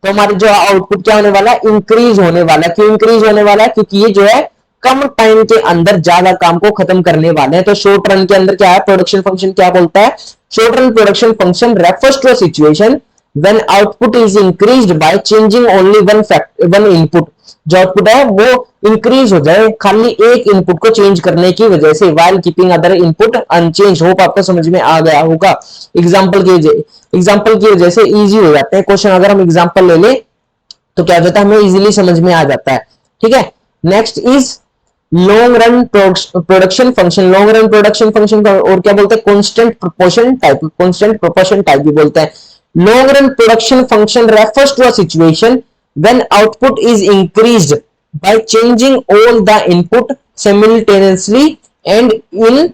तो हमारे जो आउटपुट क्या होने वाला है, इंक्रीज होने वाला है। क्यों इंक्रीज होने वाला है, क्योंकि ये जो है कम टाइम के अंदर ज्यादा काम को खत्म करने वाले हैं। तो शॉर्ट रन के अंदर क्या है, प्रोडक्शन फंक्शन क्या बोलता है, short run production function refers to a situation when output is increased by changing only one input. जो आउटपुट है वो इंक्रीज हो जाए खाली एक इनपुट को चेंज करने की वजह से, while keeping other input unchanged. Hope आपको समझ में आ गया होगा। एग्जांपल की वजह से इजी हो जाते हैं क्वेश्चन। अगर हम एग्जांपल ले ले तो क्या हो जाता है, हमें इजीली समझ में आ जाता है, ठीक है। Next is long run production function. Long run production function और क्या बोलते हैं, constant proportion type, constant proportion type भी बोलते हैं। Long run production function refers to a situation when output is increased by changing all the input simultaneously and in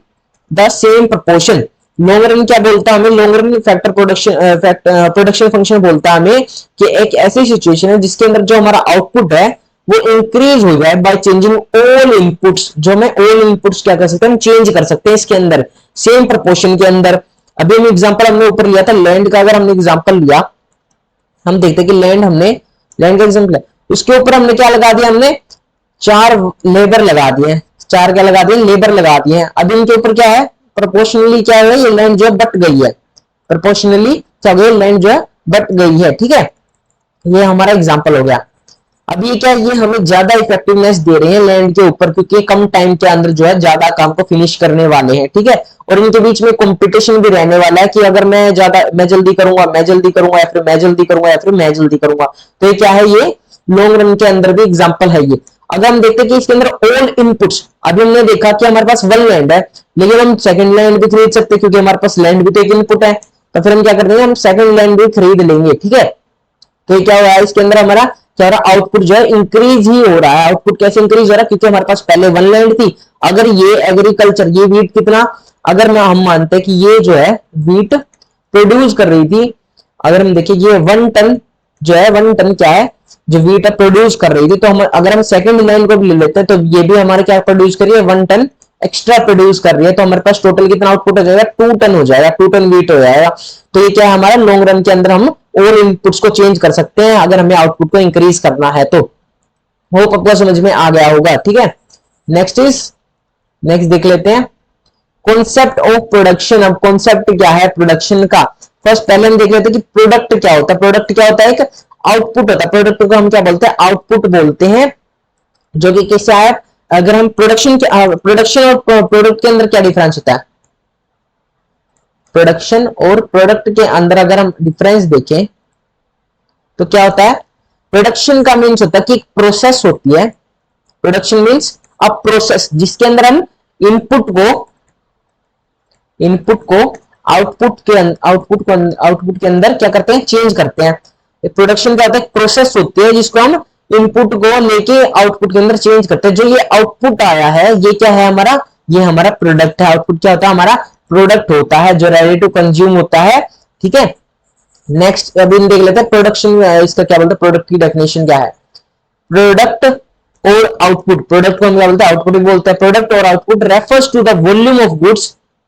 the same proportion. Long run क्या बोलता है हमें, long run factor production function बोलता है हमें कि एक ऐसी सिचुएशन है जिसके अंदर जो हमारा आउटपुट है वो इंक्रीज हो जाए बाय चेंजिंग ऑल इनपुट्स। जो हमें ऑल इनपुट्स क्या कर सकते हैं, हम चेंज कर सकते हैं इसके अंदर सेम प्रोपोर्शन के अंदर। अभी हम एग्जांपल हमने ऊपर लिया था लैंड का, अगर हमने एग्जांपल लिया, हम देखते हैं कि लैंड का एग्जांपल है, उसके ऊपर हमने क्या लगा दिया, हमने 4 लेबर लगा दिए, 4 क्या लगा दिए, लेबर लगा दिए। अब इनके ऊपर क्या है, प्रोपोर्शनली क्या है, ये लैंड जो है बट गई है, प्रोपोर्शनली क्या हो गई, लैंड जो है बट गई है, ठीक है। ये हमारा एग्जांपल हो गया। अब ये क्या, ये हमें ज्यादा इफेक्टिवनेस दे रहे हैं लैंड के ऊपर, क्योंकि कम टाइम के अंदर जो है ज्यादा काम को फिनिश करने वाले हैं, ठीक है। और इनके बीच में कंपटीशन भी रहने वाला है कि अगर मैं जल्दी करूंगा, मैं जल्दी करूंगा, या फिर मैं जल्दी करूंगा, या फिर मैं जल्दी करूंगा। तो ये क्या है, ये लॉन्ग रन के अंदर भी एग्जाम्पल है ये। अगर हम देखते हैं कि इसके अंदर ऑल इनपुट्स, अभी हमने देखा कि हमारे पास 1 लैंड है, लेकिन हम सेकंड लैंड भी खरीद सकते हैं, क्योंकि हमारे पास लैंड भी तो एक इनपुट है। तो फिर हम क्या करते हैं, हम सेकंड लैंड भी खरीद लेंगे, ठीक है। तो ये क्या हो रहा है, इसके अंदर हमारा क्या हो रहा है, आउटपुट जो है इंक्रीज ही हो रहा है। आउटपुट कैसे इंक्रीज हो रहा है, क्योंकि हमारे पास पहले 1 लैंड थी। अगर ये एग्रीकल्चर, ये वीट कितना, अगर मैं हम मानते हैं कि ये जो है वीट प्रोड्यूस कर रही थी, अगर हम देखिए ये 1 टन जो है, 1 टन क्या है, जो वीट प्रोड्यूस कर रही थी, तो हम अगर हम सेकंड लैंड को भी ले लेते हैं तो ये भी हमारे क्या प्रोड्यूस कर रही है, 1 टन एक्स्ट्रा प्रोड्यूस कर रही है। तो हमारे पास टोटल कितना आउटपुट हो जाएगा, 2 टन हो जाएगा, 2 टन वीट हो जाएगा। तो ये क्या है, हमारा लॉन्ग रन के अंदर हम और इनपुट्स को चेंज कर सकते हैं अगर हमें आउटपुट को इंक्रीज करना है तो। होप आपको समझ में आ गया होगा, ठीक है। नेक्स्ट देख लेते हैं कॉन्सेप्ट ऑफ प्रोडक्शन। अब कॉन्सेप्ट क्या है प्रोडक्शन का, फर्स्ट पहले हम देख लेते हैं कि प्रोडक्ट क्या होता है। प्रोडक्ट क्या होता है, एक आउटपुट होता है। प्रोडक्ट को हम क्या बोलते हैं, आउटपुट बोलते हैं, जो कि किससे है। अगर हम प्रोडक्शन और प्रोडक्ट के अंदर क्या डिफरेंस होता है, प्रोडक्शन और प्रोडक्ट के अंदर अगर हम डिफरेंस देखें तो क्या होता है, प्रोडक्शन का मीन्स होता है कि एक प्रोसेस होती है। प्रोडक्शन मीन्स अ प्रोसेस जिसके अंदर हम इनपुट को आउटपुट के अंदर क्या करते हैं, चेंज करते हैं। प्रोडक्शन क्या होता है, प्रोसेस होती है जिसको हम इनपुट को लेके आउटपुट के अंदर चेंज करते हैं। जो ये आउटपुट आया है ये क्या है हमारा, ये हमारा प्रोडक्ट है। आउटपुट क्या होता है, हमारा प्रोडक्ट होता है जो रेडी टू कंज्यूम होता है, ठीक है। नेक्स्ट अभी देख लेते हैं प्रोडक्शन, इसका क्या बोलते हैं, प्रोडक्ट की डेफिनेशन क्या है। प्रोडक्ट और आउटपुट, प्रोडक्ट को हम क्या बोलते हैं, आउटपुट भी बोलते हैं। प्रोडक्ट और output refers to the volume of goods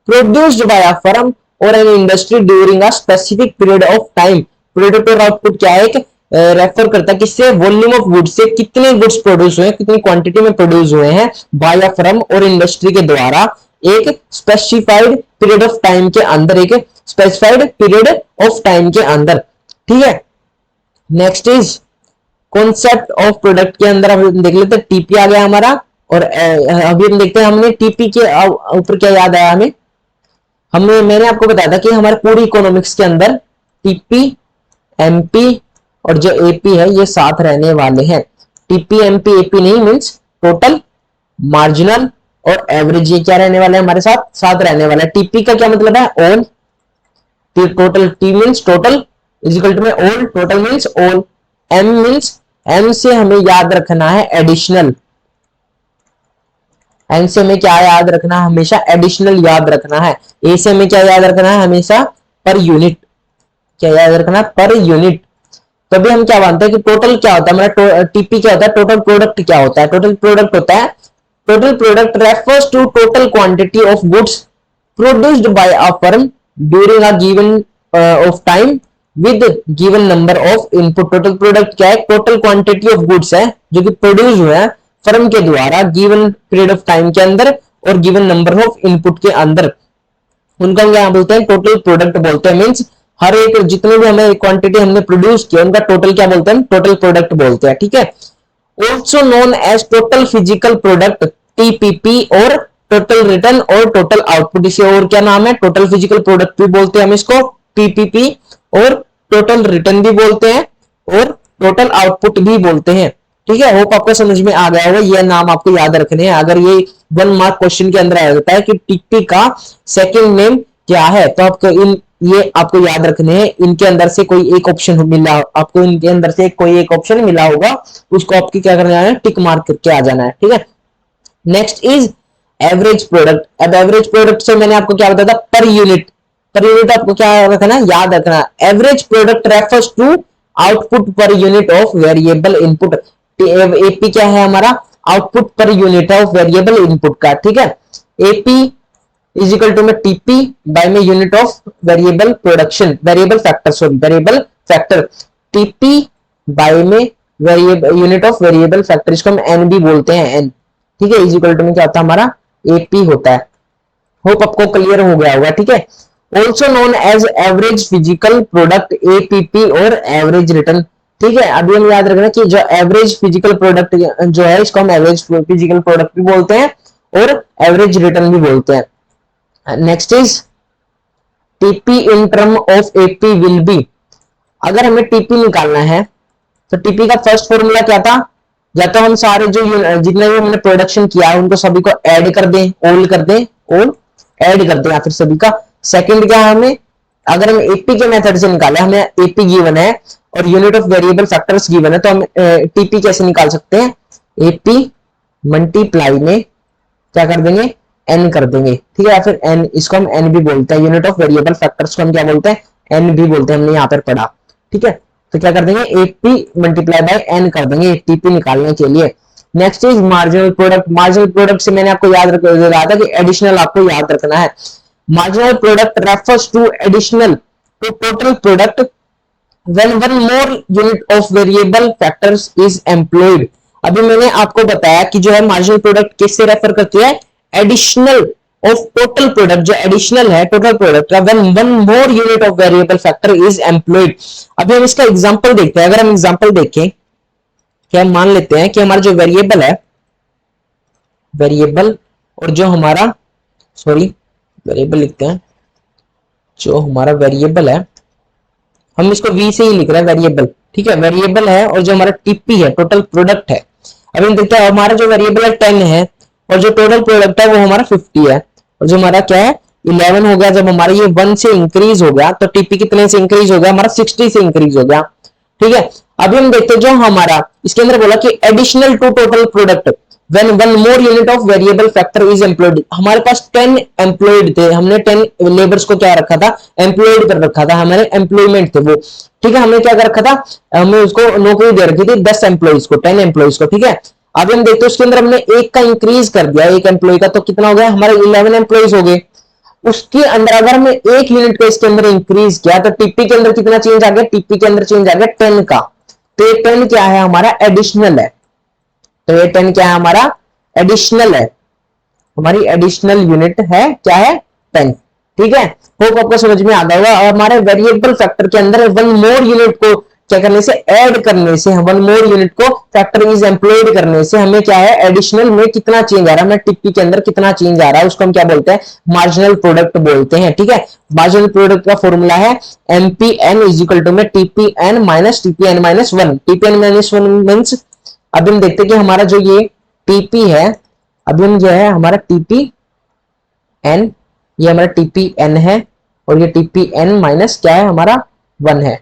produced by a firm और an industry during a specific period of time. Product और आउटपुट क्या है, एक रेफर करता है किससे, वॉल्यूम ऑफ गुड्स से, कितने गुड्स प्रोड्यूस हुए, कितनी क्वांटिटी में प्रोड्यूस हुए हैं बाय अ फर्म और इंडस्ट्री के द्वारा एक स्पेसिफाइड पीरियड ऑफ टाइम के अंदर, एक स्पेसिफाइड पीरियड ऑफ टाइम के अंदर, ठीक है। Next is concept of product के अंदर हम देख लेते हैं टीपी आ गया हमारा। और अभी हम देखते हैं हमने टीपी के ऊपर क्या याद आया मैंने आपको बताया था कि हमारे पूरी इकोनॉमिक्स के अंदर टीपी, एमपी और जो एपी है ये साथ रहने वाले हैं। टीपी एमपी एपी नहीं मींस टोटल, मार्जिनल और एवरेज, ये क्या रहने वाले हैं हमारे साथ साथ रहने वाला है। टीपी का क्या मतलब है all, total, T means total equal to में all, total means all, M means, M से हमें याद रखना है एडिशनल, एन से हमें क्या याद रखना है हमेशा एडिशनल याद रखना है। ए से हमें क्या याद रखना है हमेशा पर यूनिट, क्या याद रखना है पर यूनिट। तो अभी हम क्या मानते हैं कि टोटल क्या होता है हमारा, टीपी क्या होता है, टोटल प्रोडक्ट क्या होता है, टोटल प्रोडक्ट होता है, total product refers to total quantity of goods produced by a firm during a given of time with given number of input. Total product क्या है, टोटल क्वांटिटी ऑफ गुड्स है जो कि प्रोड्यूस हुए हैं firm के द्वारा गिवन पीरियड ऑफ टाइम के अंदर और गिवन नंबर ऑफ इनपुट के अंदर, उनका हम क्या बोलते हैं टोटल प्रोडक्ट बोलते हैं। मींस हर एक जितने भी हमें क्वांटिटी हमने प्रोड्यूस किया उनका टोटल क्या बोलते हैं, टोटल प्रोडक्ट बोलते हैं, ठीक है। Also known as total physical product TPP और टोटल रिटर्न और टोटल आउटपुट, इसे और क्या नाम है, टोटल फिजिकल प्रोडक्ट भी बोलते हैं हम इसको टीपीपी, और टोटल रिटर्न भी बोलते हैं और टोटल आउटपुट भी बोलते हैं, ठीक है। होप आपको समझ में आ गया होगा, ये नाम आपको याद रखने हैं। अगर ये 1 मार्क क्वेश्चन के अंदर आ जाता है कि टीपी का सेकंड नेम क्या है, तो आपको ये आपको याद रखने हैं। इनके अंदर से कोई एक ऑप्शन मिला आपको, इनके अंदर से कोई एक ऑप्शन मिला होगा, उसको आपकी क्या करना है, टिक मार्क करके आ जाना है, ठीक है। Next is average product. अब एवरेज प्रोडक्ट से मैंने आपको क्या बताया था, पर यूनिट, पर यूनिट आपको क्या रखना, याद रखना। Average product refers to output per unit of variable input. AP क्या है हमारा, output per unit of variable input का, ठीक है। एपी इज इक्वल टू में टीपी बाय में unit of variable production, variable factor, sorry variable factor, TP by में variable unit of variable factor, इसको हम एन भी बोलते हैं, एन, ठीक है। इज इक्वल टू में क्या होता है हमारा एपी होता है। होप आपको क्लियर हो गया होगा, ठीक है। Also known as average physical product APP और एवरेज रिटर्न, ठीक है। अभी हम याद रखना कि जो एवरेज फिजिकल प्रोडक्ट जो है इसको हम एवरेज फिजिकल प्रोडक्ट भी बोलते हैं और एवरेज रिटर्न भी बोलते हैं। Next is TP in term of AP will be. अगर हमें टीपी निकालना है तो टीपी का फर्स्ट फॉर्मूला क्या था, या तो हम सारे जो जितने भी हमने प्रोडक्शन किया है उनको सभी को ऐड कर दें, ऑल कर दें, ऑल ऐड कर दें, या फिर सभी का। सेकंड क्या है हमें, अगर हम एपी के मेथड से निकाले, हमें एपी गिवन है और unit of variable factors given है, तो हम टीपी कैसे निकाल सकते हैं, एपी मल्टीप्लाई में क्या कर देंगे, एन कर देंगे, ठीक है। या फिर एन, इसको हम एन भी बोलते हैं, यूनिट ऑफ वेरिएबल फैक्टर्स को हम क्या बोलते हैं, एन भी बोलते हैं, हमने यहाँ पर पढ़ा, ठीक है। तो क्या कर देंगे, एपी मल्टीप्लाई बाय एन कर देंगे टीपी निकालने के लिए। Next is marginal product. Marginal product से मैंने आपको याद रखा था कि एडिशनल आपको याद रखना है। Marginal product refers to additional to total product when one more unit of variable factors is employed। अभी मैंने आपको बताया कि जो है मार्जिनल प्रोडक्ट किससे रेफर करती है, एडिशनल ऑफ टोटल प्रोडक्ट, जो एडिशनल है टोटल प्रोडक्ट का when one more unit of variable factor is employed। अभी हम इसका एग्जांपल देखते हैं। अगर हम एग्जांपल देखें कि हम मान लेते हैं कि हमारा जो वेरिएबल है, वेरिएबल और जो हमारा, सॉरी वेरिएबल लिखते हैं, जो हमारा वेरिएबल है हम इसको v से ही लिख रहे हैं वेरिएबल, ठीक है। वेरिएबल है और जो हमारा टीपी है टोटल प्रोडक्ट है। अभी हम देखते हैं हमारा जो वेरिएबल है 10 है और जो टोटल प्रोडक्ट है वो हमारा 50 है, और जो हमारा क्या है 11 हो गया। जब हमारा ये 1 से इंक्रीज हो गया तो टीपी कितने से इंक्रीज हो गया, हमारा 60 से इंक्रीज हो गया, ठीक है। अभी हम देखते हैं जो हमारा इसके अंदर बोला कि additional to total product when one more unit of variable factor is employed। हमारे पास 10 एम्प्लॉयड थे, हमने 10 लेबर्स को क्या रखा था, एम्प्लॉयड कर रखा था, हमारे एम्प्लॉयमेंट थे वो, ठीक है। हमने क्या कर रखा था, हमने उसको नौकरी दे रखी थी 10 एम्प्लॉयज को, 10 एम्प्लॉयज को, ठीक है। अभी हम देखते हैं उसके अंदर हमने एक का इंक्रीज कर दिया, एक एम्प्लॉय का, तो कितना हो गया, हमारे 11 एम्प्लॉयज हो गए। उसके अंदर अगर हमने एक यूनिट का इसके अंदर इंक्रीज किया तो टीपी के अंदर कितना चेंज आ गया, टीपी के अंदर चेंज आ गया 10 का। तो ये 10 क्या है हमारा, एडिशनल है। तो ये 10 क्या है हमारा, एडिशनल है, हमारी एडिशनल यूनिट है, क्या है 10, ठीक है। होप आपको समझ में आ गया होगा। और हमारे वेरिएबल फैक्टर के अंदर वन मोर यूनिट को क्या करने से, ऐड करने से, वन मोर यूनिट को फैक्टर इज एम्प्लॉयड करने से हमें क्या है, एडिशनल में कितना चेंज आ रहा है, हमें टीपी के अंदर कितना चेंज आ रहा है, उसको हम क्या बोलते हैं, मार्जिनल प्रोडक्ट बोलते हैं। ठीक है, मार्जिनल प्रोडक्ट का फॉर्मूला है एमपीएन इज इक्वल टू में TPN minus TPN minus one. TPN minus one means, अब हम देखते हैं कि हमारा जो ये टीपी है, अभी हम जो है हमारा टीपी एन, ये हमारा टीपीएन है, और ये टीपीएन माइनस क्या है हमारा 1 है,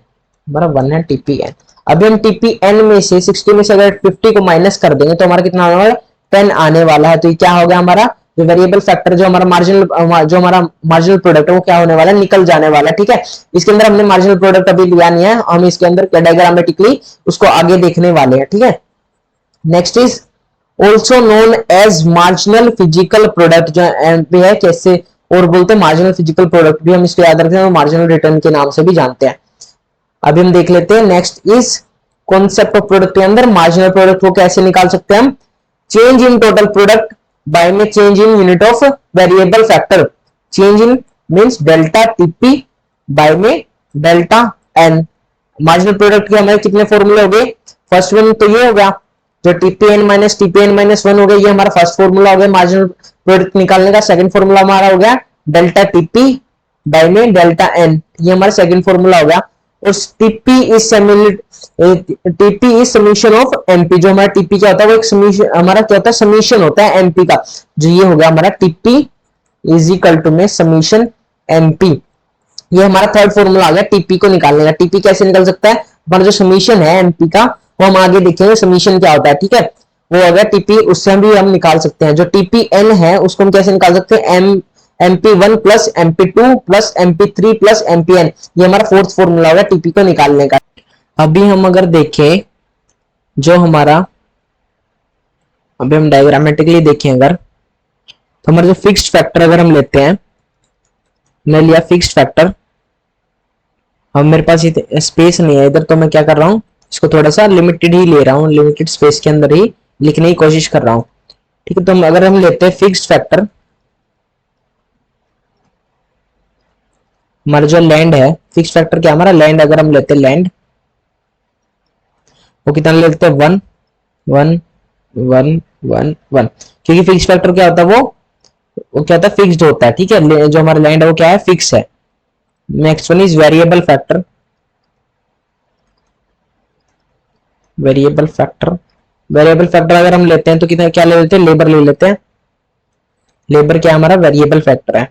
हमारा 1 है टीपीएन। अभी हम टीपीएन में से 60 में से अगर 50 को माइनस कर देंगे तो हमारा कितना आने वाला है, 10 आने वाला है। तो ये क्या हो गया, हमारा जो वेरिएबल फैक्टर, जो हमारा मार्जिनल प्रोडक्ट है वो क्या होने वाला है, निकल जाने वाला है। ठीक है, इसके अंदर हमने मार्जिनल प्रोडक्ट अभी लिया नहीं है, हम इसके अंदर डायग्रामेटिकली उसको आगे देखने वाले हैं। ठीक है, next is also known as marginal physical product, जो भी है कैसे और बोलते हैं मार्जिनल फिजिकल प्रोडक्ट भी हम इसको याद रखते हैं, मार्जिनल रिटर्न के नाम से भी जानते हैं। अभी हम देख लेते हैं next is concept of product के अंदर मार्जिनल प्रोडक्ट को कैसे निकाल सकते हैं हम, change in total product by में change in unit of variable factor, change in means delta TP by में डेल्टा एन। मार्जिनल प्रोडक्ट के हमारे कितने फॉर्मूले हो गए, फर्स्ट वन तो ये हो गया जो टीपीएन माइनस वन हो गया, ये हमारा फर्स्ट फॉर्मूला हो गया मार्जिनल प्रोडक्ट निकालने का। सेकंड फॉर्मूला हमारा हो गया डेल्टा टीपी बाय में डेल्टा एन, ये हमारा सेकंड फॉर्मूला हो गया। और TP is summation of MP, जो हमारा टीपी क्या होता है वो एक समीशन, हमारा क्या होता है समीशन होता है एमपी का, जो ये हो गया हमारा टीपी इज इक्वल टू में समीशन एमपी। ये हमारा थर्ड फॉर्मूला आ गया टीपी को निकालने का। टीपी कैसे निकल सकता है, हमारा जो समीशन है एमपी का वो हम आगे देखेंगे समीशन क्या होता है। ठीक है, वो अगर टीपी उससे भी हम निकाल सकते हैं। जो टीपीएन है उसको हम कैसे निकाल सकते हैं, MP1 plus MP2 plus MP3 plus MPN, ये हमारा फोर्थ फॉर्मूला होगा टीपी को निकालने का। अभी हम अगर देखें जो हमारा, अभी हम डायग्रामेटिकली देखें अगर, तो हमारा जो फिक्स्ड फैक्टर अगर हम लेते हैं, मैं लिया फिक्स्ड फैक्टर, हम मेरे पास स्पेस नहीं है इधर, तो मैं क्या कर रहा हूं, इसको थोड़ा सा लिमिटेड ही ले रहा हूं, लिमिटेड स्पेस के अंदर ही लिखने की कोशिश कर रहा हूं। ठीक है, तो अगर हम लेते हैं फिक्स्ड फैक्टर, हमारा जो लैंड है, फिक्स्ड फैक्टर क्या हमारा लैंड, अगर हम लेते हैं लैंड, वो कितना लेते हैं 1 1 1 1 1, क्योंकि फिक्स्ड फैक्टर क्या होता है वो क्या होता है फिक्स्ड होता है। ठीक है, जो हमारा लैंड है वो क्या है, फिक्स है। Next one is variable factor, variable factor, variable factor अगर हम लेते हैं तो कितना क्या ले लेते हैं, लेबर ले लेते हैं। लेबर क्या हमारा वेरिएबल फैक्टर है,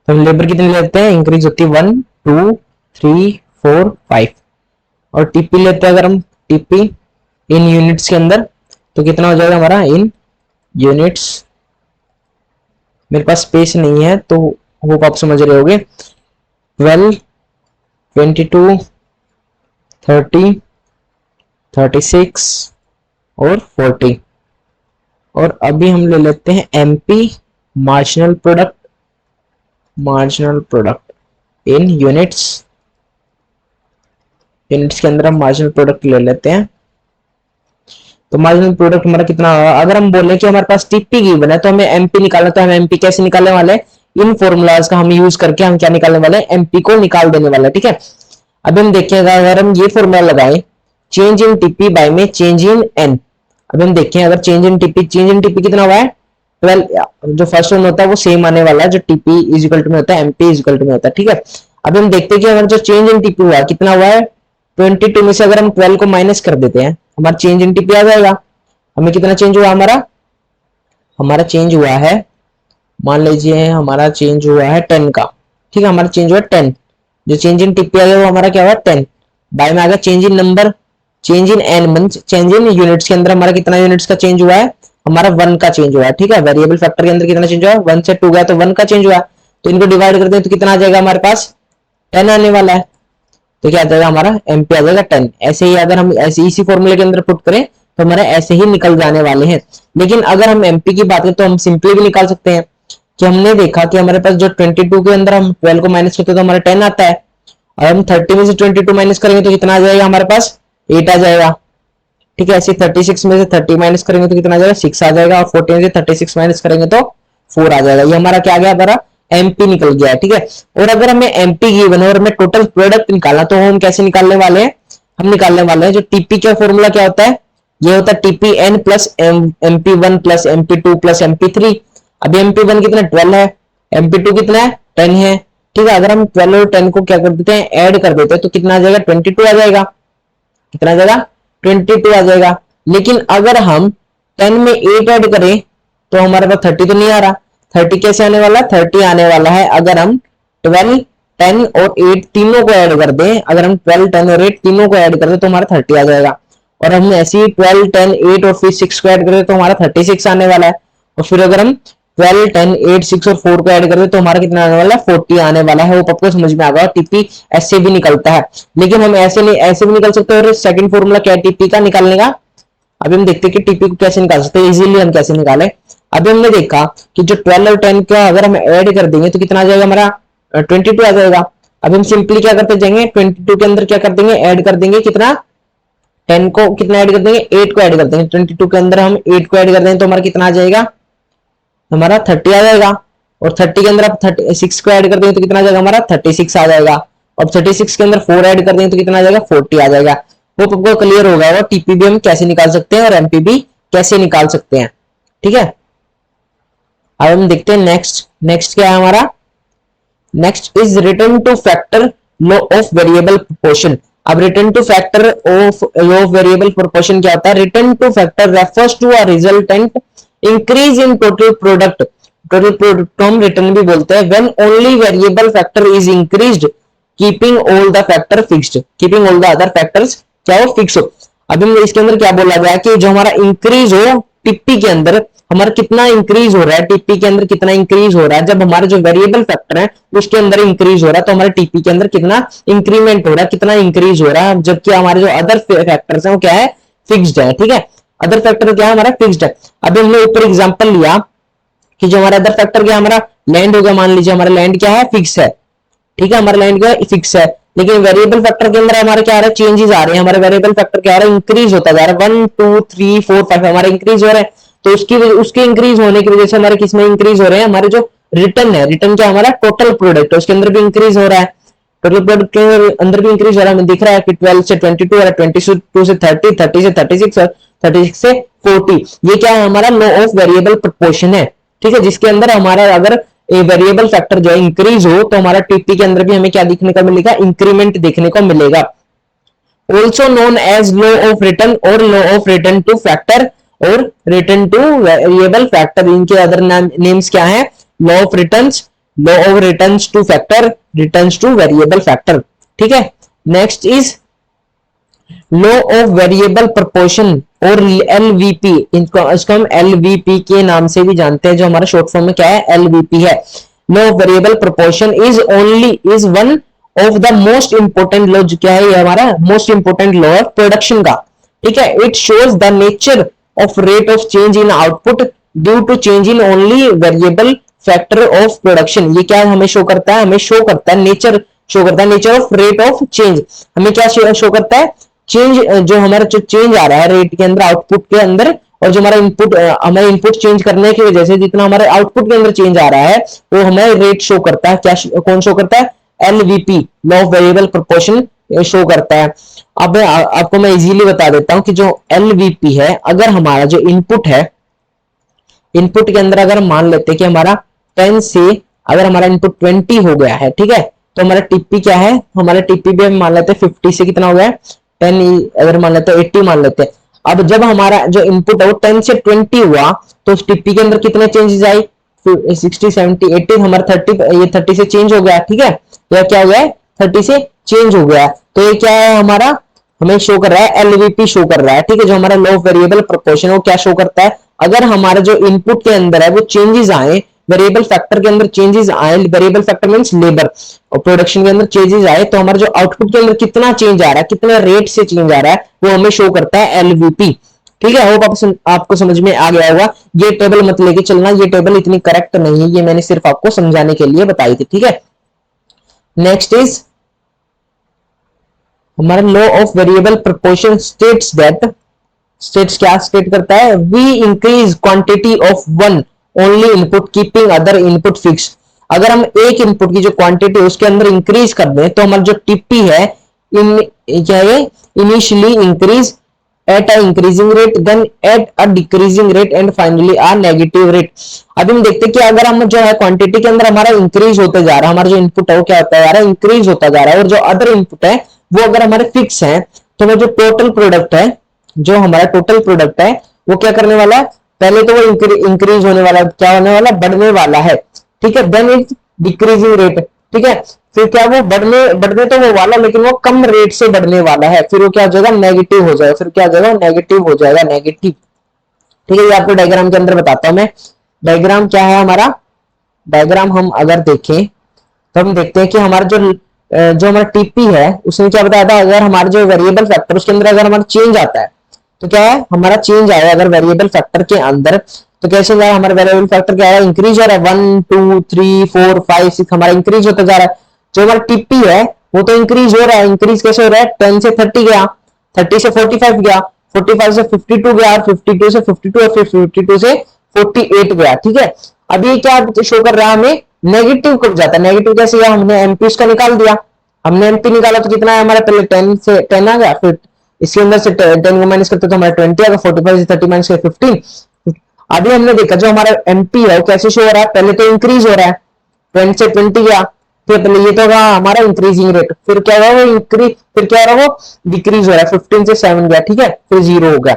तो हम लेबर कितने लेते हैं, इंक्रीज होती है 1 2 3 4 5। और टीपी लेते हैं अगर हम, टीपी इन यूनिट्स के अंदर, तो कितना हो जाएगा हमारा इन यूनिट्स। मेरे पास स्पेस नहीं है तो होप आप समझ रहे होगे, 12 22 30 36 और 40। और अभी हम ले लेते हैं MP marginal product, marginal product in units, units के अंदर हम मार्जिनल प्रोडक्ट ले लेते हैं। तो मार्जिनल प्रोडक्ट हमारा कितना होगा, अगर हम बोले कि हमारे पास टीपी गिवन है तो हमें एमपी निकालना, तो हम एमपी कैसे निकालने वाले, इन फॉर्मूलाज का हम यूज करके हम क्या निकालने वाले, एमपी को निकाल देने वाले। ठीक है, अभी हम देखेंगे अगर हम ये फॉर्मूला लगाए चेंज इन टीपी बाय में चेंज इन एन। अभी हम देखें अगर चेंज इन टीपी कितना हुआ है 12, जो फर्स्ट वन होता है वो सेम आने वाला है जो टीपी इज इक्वल टू में होता है, एमपी इज इक्वल टू में होता है। ठीक है, अभी हम देखते हैं कि अगर जो चेंज इन टीपी हुआ कितना हुआ है 22 में से अगर हम 12 को माइनस कर देते हैं हमारा चेंज इन टीपी आ जाएगा। हमें कितना चेंज हुआ, हमारा चेंज हुआ है, मान लीजिए हमारा चेंज हुआ है 10 का। ठीक है, हमारा चेंज हुआ 10, जो चेंज इन टीपी आ गया वो हमारा क्या हुआ 10, बाय में आ गया change in number, change in an means change in units के अंदर हमारा कितना यूनिट्स का चेंज हुआ है, हमारा 1 का चेंज हुआ है। ठीक है, वेरिएबल फैक्टर के अंदर कितना चेंज हुआ है, 1 से 2 गया तो 1 का चेंज हुआ है। तो इनको डिवाइड करते हैं तो कितना आ जाएगा हमारे पास 10 आने वाला है, तो क्या आ जाएगा हमारा एमपी आ जाएगा 10। ऐसे ही अगर हम ऐसे इसी फॉर्मूले के अंदर पुट करें तो हमारे ऐसे ही निकल जाने वाले हैं। लेकिन अगर हम एमपी की बात करें तो हम सिंपली भी निकाल सकते हैं कि हमने देखा कि हमारे पास जो 22 के अंदर हम 12 को माइनस करते हैं तो हमारा 10 आता है, और हम 30 में से 22 माइनस करेंगे तो कितना आ जाएगा हमारे पास 8 आ जाएगा। ठीक है, ऐसे 36 में से 30 माइनस करेंगे तो कितना आ जाएगा 6 आ जाएगा, और 40 में से 36 माइनस करेंगे तो 4 आ जाएगा। ये हमारा क्या आ गया, हमारा एमपी निकल गया है। ठीक है, और अगर हमें एमपी गिवन है और हमें टोटल प्रोडक्ट निकालना तो हम कैसे निकालने वाले हैं, हम निकालने वाले हैं। जो टीपी का फॉर्मूला क्या होता है, ये होता है TP N plus MP one plus MP two plus MP three. अभी एमपी1 कितना 12 है, एमपी2 कितना है 10 है। ठीक है, अगर हम 12 और 10 को क्या कर देते हैं, ऐड कर देते हैं, तो कितना आ जाएगा 22 आ जाएगा। कितना आ जाएगा 22 आ जाएगा। लेकिन अगर हम 10 में 8 ऐड करें तो हमारे पास 30 तो नहीं आ रहा। 30 कैसे आने वाला, 30 आने वाला है अगर हम 12 10 और 8 तीनों को ऐड कर दें। अगर हम 12 10 और 8 तीनों को ऐड कर दें तो हमारा 30 आ जाएगा। और हम ऐसे ही 12 10 8 और फिर 6 को ऐड करें तो हमारा 36 आने वाला है। और फिर अगर हम 12 10 8 6 और 4 को ऐड कर दें तो हमारा कितना आने वाला है 40 आने वाला है। वो आपको समझ में आ गया, टीपी ऐसे भी निकलता है। लेकिन हम ऐसे नहीं, ऐसे भी निकल सकते हैं। और सेकंड फॉर्मूला क्या है टीपी का निकालने का, अभी हम देखते हैं कि टीपी को कैसे निकाल सकते हैं, इजीली हम कैसे निकाले। अभी हमने देखा कि जो 12 और 10 का अगर हम ऐड कर देंगे तो कितना आ जाएगा हमारा 22 आ जाएगा। अब हम सिंपली क्या करते जाएंगे, 22 के अंदर क्या कर देंगे, ऐड कर देंगे कितना 10 को, कितना ऐड कर देंगे 8 को ऐड कर देंगे। 22 के अंदर हम 8 को ऐड कर देंगे तो हमारा कितना आ जाएगा, हमारा 30 आ जाएगा। और 30 के अंदर आप 36 को ऐड कर देंगे तो कितना आ जाएगा हमारा 36 आ जाएगा। और 36 के अंदर 4 ऐड कर देंगे तो कितना आ जाएगा 40 आ जाएगा। वो आपको क्लियर हो गया, टीपी भी हम कैसे निकाल सकते हैं और एमपी भी कैसे निकाल सकते हैं। ठीक है, अब हम देखते हैं नेक्स्ट क्या है हमारा, next is return to factor law of variable proportion. अब return to factor of law of variable proportion क्या होता है, return to factor refers to a resultant increase in total product. Total product को हम return भी बोलते हैं when only variable factor is increased keeping all the factor fixed, keeping all the other factors क्या हो फिक्स हो। अभी इसके अंदर क्या बोला गया कि जो हमारा इंक्रीज हो टीपी के अंदर, हमारा कितना इंक्रीज हो रहा है, टीपी के अंदर कितना इंक्रीज हो रहा है, जब हमारे जो वेरिएबल फैक्टर है उसके अंदर इंक्रीज हो रहा है तो हमारे टीपी के अंदर कितना इंक्रीमेंट हो रहा है, कितना इंक्रीज हो रहा है। जबकि हमारे जो अदर फैक्टर्स हैं वो क्या है फिक्स्ड है। ठीक है, अदर फैक्टर क्या है हमारा फिक्स्ड है। अभी हमने ऊपर एग्जांपल लिया कि जो हमारा अदर फैक्टर क्या हमारा लैंड हो गया, मान लीजिए हमारा लैंड क्या है फिक्स है। ठीक है, हमारा लैंड क्या है फिक्स है। लेकिन वेरिएबल फैक्टर के अंदर हमारे क्या आ रहा है चेंजेस आ रहे हैं। हमारे वेरिएबल फैक्टर क्या आ रहा है इंक्रीज होता जा रहा है, 1 2 3 4 5 हमारे इंक्रीज हो रहे हैं। तो उसके इंक्रीज होने की वजह से हमारे किसमें इंक्रीज हो रहे हैं, हमारे जो रिटर्न है, रिटर्न क्या हमारा टोटल प्रोडक्ट है उसके अंदर भी इंक्रीज हो रहा है। टोटल प्रोडक्ट के अंदर भी इंक्रीज हो रहा है, हमें दिख रहा है कि 12 से 22 हो रहा है, 22 से 30, 30 से 36 और 36 से 40। ये क्या है हमारा लॉ ऑफ वेरिएबल प्रोपोर्शन है। ठीक है, जिसके अंदर हमारा अगर वेरिएबल फैक्टर जो है इंक्रीज हो तो हमारा टीपी के अंदर भी हमें क्या देखने को मिलेगा, इंक्रीमेंट देखने को मिलेगा। Also known as law of return और law of return to factor और रिटर्न टू वेरिएबल फैक्टर। इनके अदर नेम्स क्या है, law of returns, law of returns to factor, returns to variable factor. ठीक है, next is law of variable proportion और LVP. इसको हम एलवीपी के नाम से भी जानते हैं, जो हमारा शॉर्ट फॉर्म में क्या है एलवीपी है। Law of variable proportion is one of the most important law, क्या है ये हमारा most important law of production का। ठीक है, it shows the nature of rate of change in output due to change in only variable factor of production. ये क्या हमें शो करता है, हमें शो करता है नेचर, शो करता है nature of rate of change. हमें क्या शो करता है चेंज, जो हमारा जो चेंज आ रहा है रेट के अंदर आउटपुट के अंदर, और जो हमारा इनपुट, हमारे इनपुट चेंज करने की वजह से जितना हमारे आउटपुट के अंदर चेंज आ रहा है वो हमें रेट शो करता है। क्या कौन शो करता है, LVP law of variable proportion show करता है। अब आपको मैं इजीली बता देता हूं कि जो एलवीपी है, अगर हमारा जो इनपुट है, इनपुट के अंदर अगर मान लेते हैं कि हमारा 10 से अगर हमारा इनपुट 20 हो गया है, ठीक है, तो हमारा टीपी क्या है, हमारा टीपी भी हम मान लेते हैं 50 से कितना हो गया 10, अगर मान लेते हैं 80 मान लेते हैं। अब जब हमारा जो इनपुट है वो 10 से 20 हुआ तो उस टीपी के अंदर कितने चेंजेस आई, 60 70 80, हमारा 30, ये 30 से चेंज हो गया। ठीक है, यह क्या हो गया 30 से चेंज हो गया। तो ये क्या है हमारा, हमें शो कर रहा है एलवीपी शो कर रहा है। ठीक है, जो हमारा लॉ ऑफ वेरिएबल प्रोपोर्शन वो क्या शो करता है, अगर हमारा जो इनपुट के अंदर है वो चेंजेस आए, वेरिएबल फैक्टर के अंदर चेंजेस आए, वेरिएबल फैक्टर मींस लेबर, और प्रोडक्शन के अंदर चेंजेस आए तो हमारा जो आउटपुट के अंदर कितना चेंज आ रहा है, कितने रेट से चेंज आ रहा है, वो हमें शो करता है एलवीपी। ठीक है, होप आपको समझ में आ गया होगा। ये टेबल मत लेके चलना, ये टेबल इतनी करेक्ट नहीं है, ये मैंने सिर्फ आपको समझाने के लिए बताई थी। ठीक है, नेक्स्ट इज हमारा law of variable proportion states that, states क्या स्टेट करता है, we increase quantity of one only input keeping other input fix. अगर हम एक इनपुट की जो क्वांटिटी उसके अंदर इंक्रीज कर दें तो हमारा जो टीपी है क्या है, initially increase at a increasing rate, then at a decreasing rate and finally a negative rate. अभी हम देखते हैं कि अगर हम जो है क्वांटिटी के अंदर हमारा इंक्रीज होते जा रहा है, हमारा जो इनपुट है वो क्या होता जा रहा है, इंक्रीज होता जा रहा है, और जो अदर इनपुट है वो अगर हमारे फिक्स है, तो वो जो टोटल प्रोडक्ट है, जो हमारा टोटल प्रोडक्ट है वो क्या करने वाला है, पहले तो वो इंक्रीज होने वाला, क्या होने वाला, बढ़ने वाला है, ठीक है। देन इट डिक्रीजिंग रेट, ठीक है, फिर क्या वो बढ़ने बढ़ने तो वो वाला, लेकिन वो कम रेट से बढ़ने वाला है, फिर वो क्या हो जाएगा, नेगेटिव हो जाएगा, फिर क्या हो जाएगा, नेगेटिव हो जाएगा, नेगेटिव, ठीक है। ये आपको डायग्राम के अंदर बताता हूं मैं। डायग्राम क्या है हमारा, डायग्राम हम अगर देखें तो हम देखते हैं कि हमारा जो हमारा टीपी है उसने क्या बताया था, अगर हमारा जो वेरिएबल फैक्टर उसके अंदर अगर हमारा चेंज आता है तो क्या है, हमारा चेंज आया अगर वेरिएबल फैक्टर के अंदर, तो कैसे जाए, हमारा वेरिएबल फैक्टर क्या है, इंक्रीज हो रहा है, 1 2 3 4 5 6 हमारा इंक्रीज होता जा रहा है। जो हमारा टीपी है वो तो इंक्रीज हो रहा है, इंक्रीज कैसे हो रहा है, 10 से 30 गया, 30 से 45 गया, 45 से 52 गया, और 52 से 52 और फिर 52 से 48 गया, ठीक है। अब ये क्या शो कर रहा है हमें, नेगेटिव कब जाता है, नेगेटिव कैसे गया, हमने एमपी उसका निकाल दिया, हमने एमपी निकाला तो कितना है हमारा, पहले 10 से 10 आ गया, फिर इसके अंदर से 10 को माइनस करते तो हमारा 20 आएगा, 45 से 30 माइनस 15। अभी हमने देखा जो हमारा एमपी है वो कैसे शो हो रहा है, पहले तो इंक्रीज हो रहा है, 20 से 20 गया, फिर पहले ये तो होगा हमारा इंक्रीजिंग रेट, फिर क्या होगा वो इंक्रीज, फिर क्या हो रहा है वो डिक्रीज हो रहा है, 15 से 7 गया, ठीक है, फिर 0 हो गया।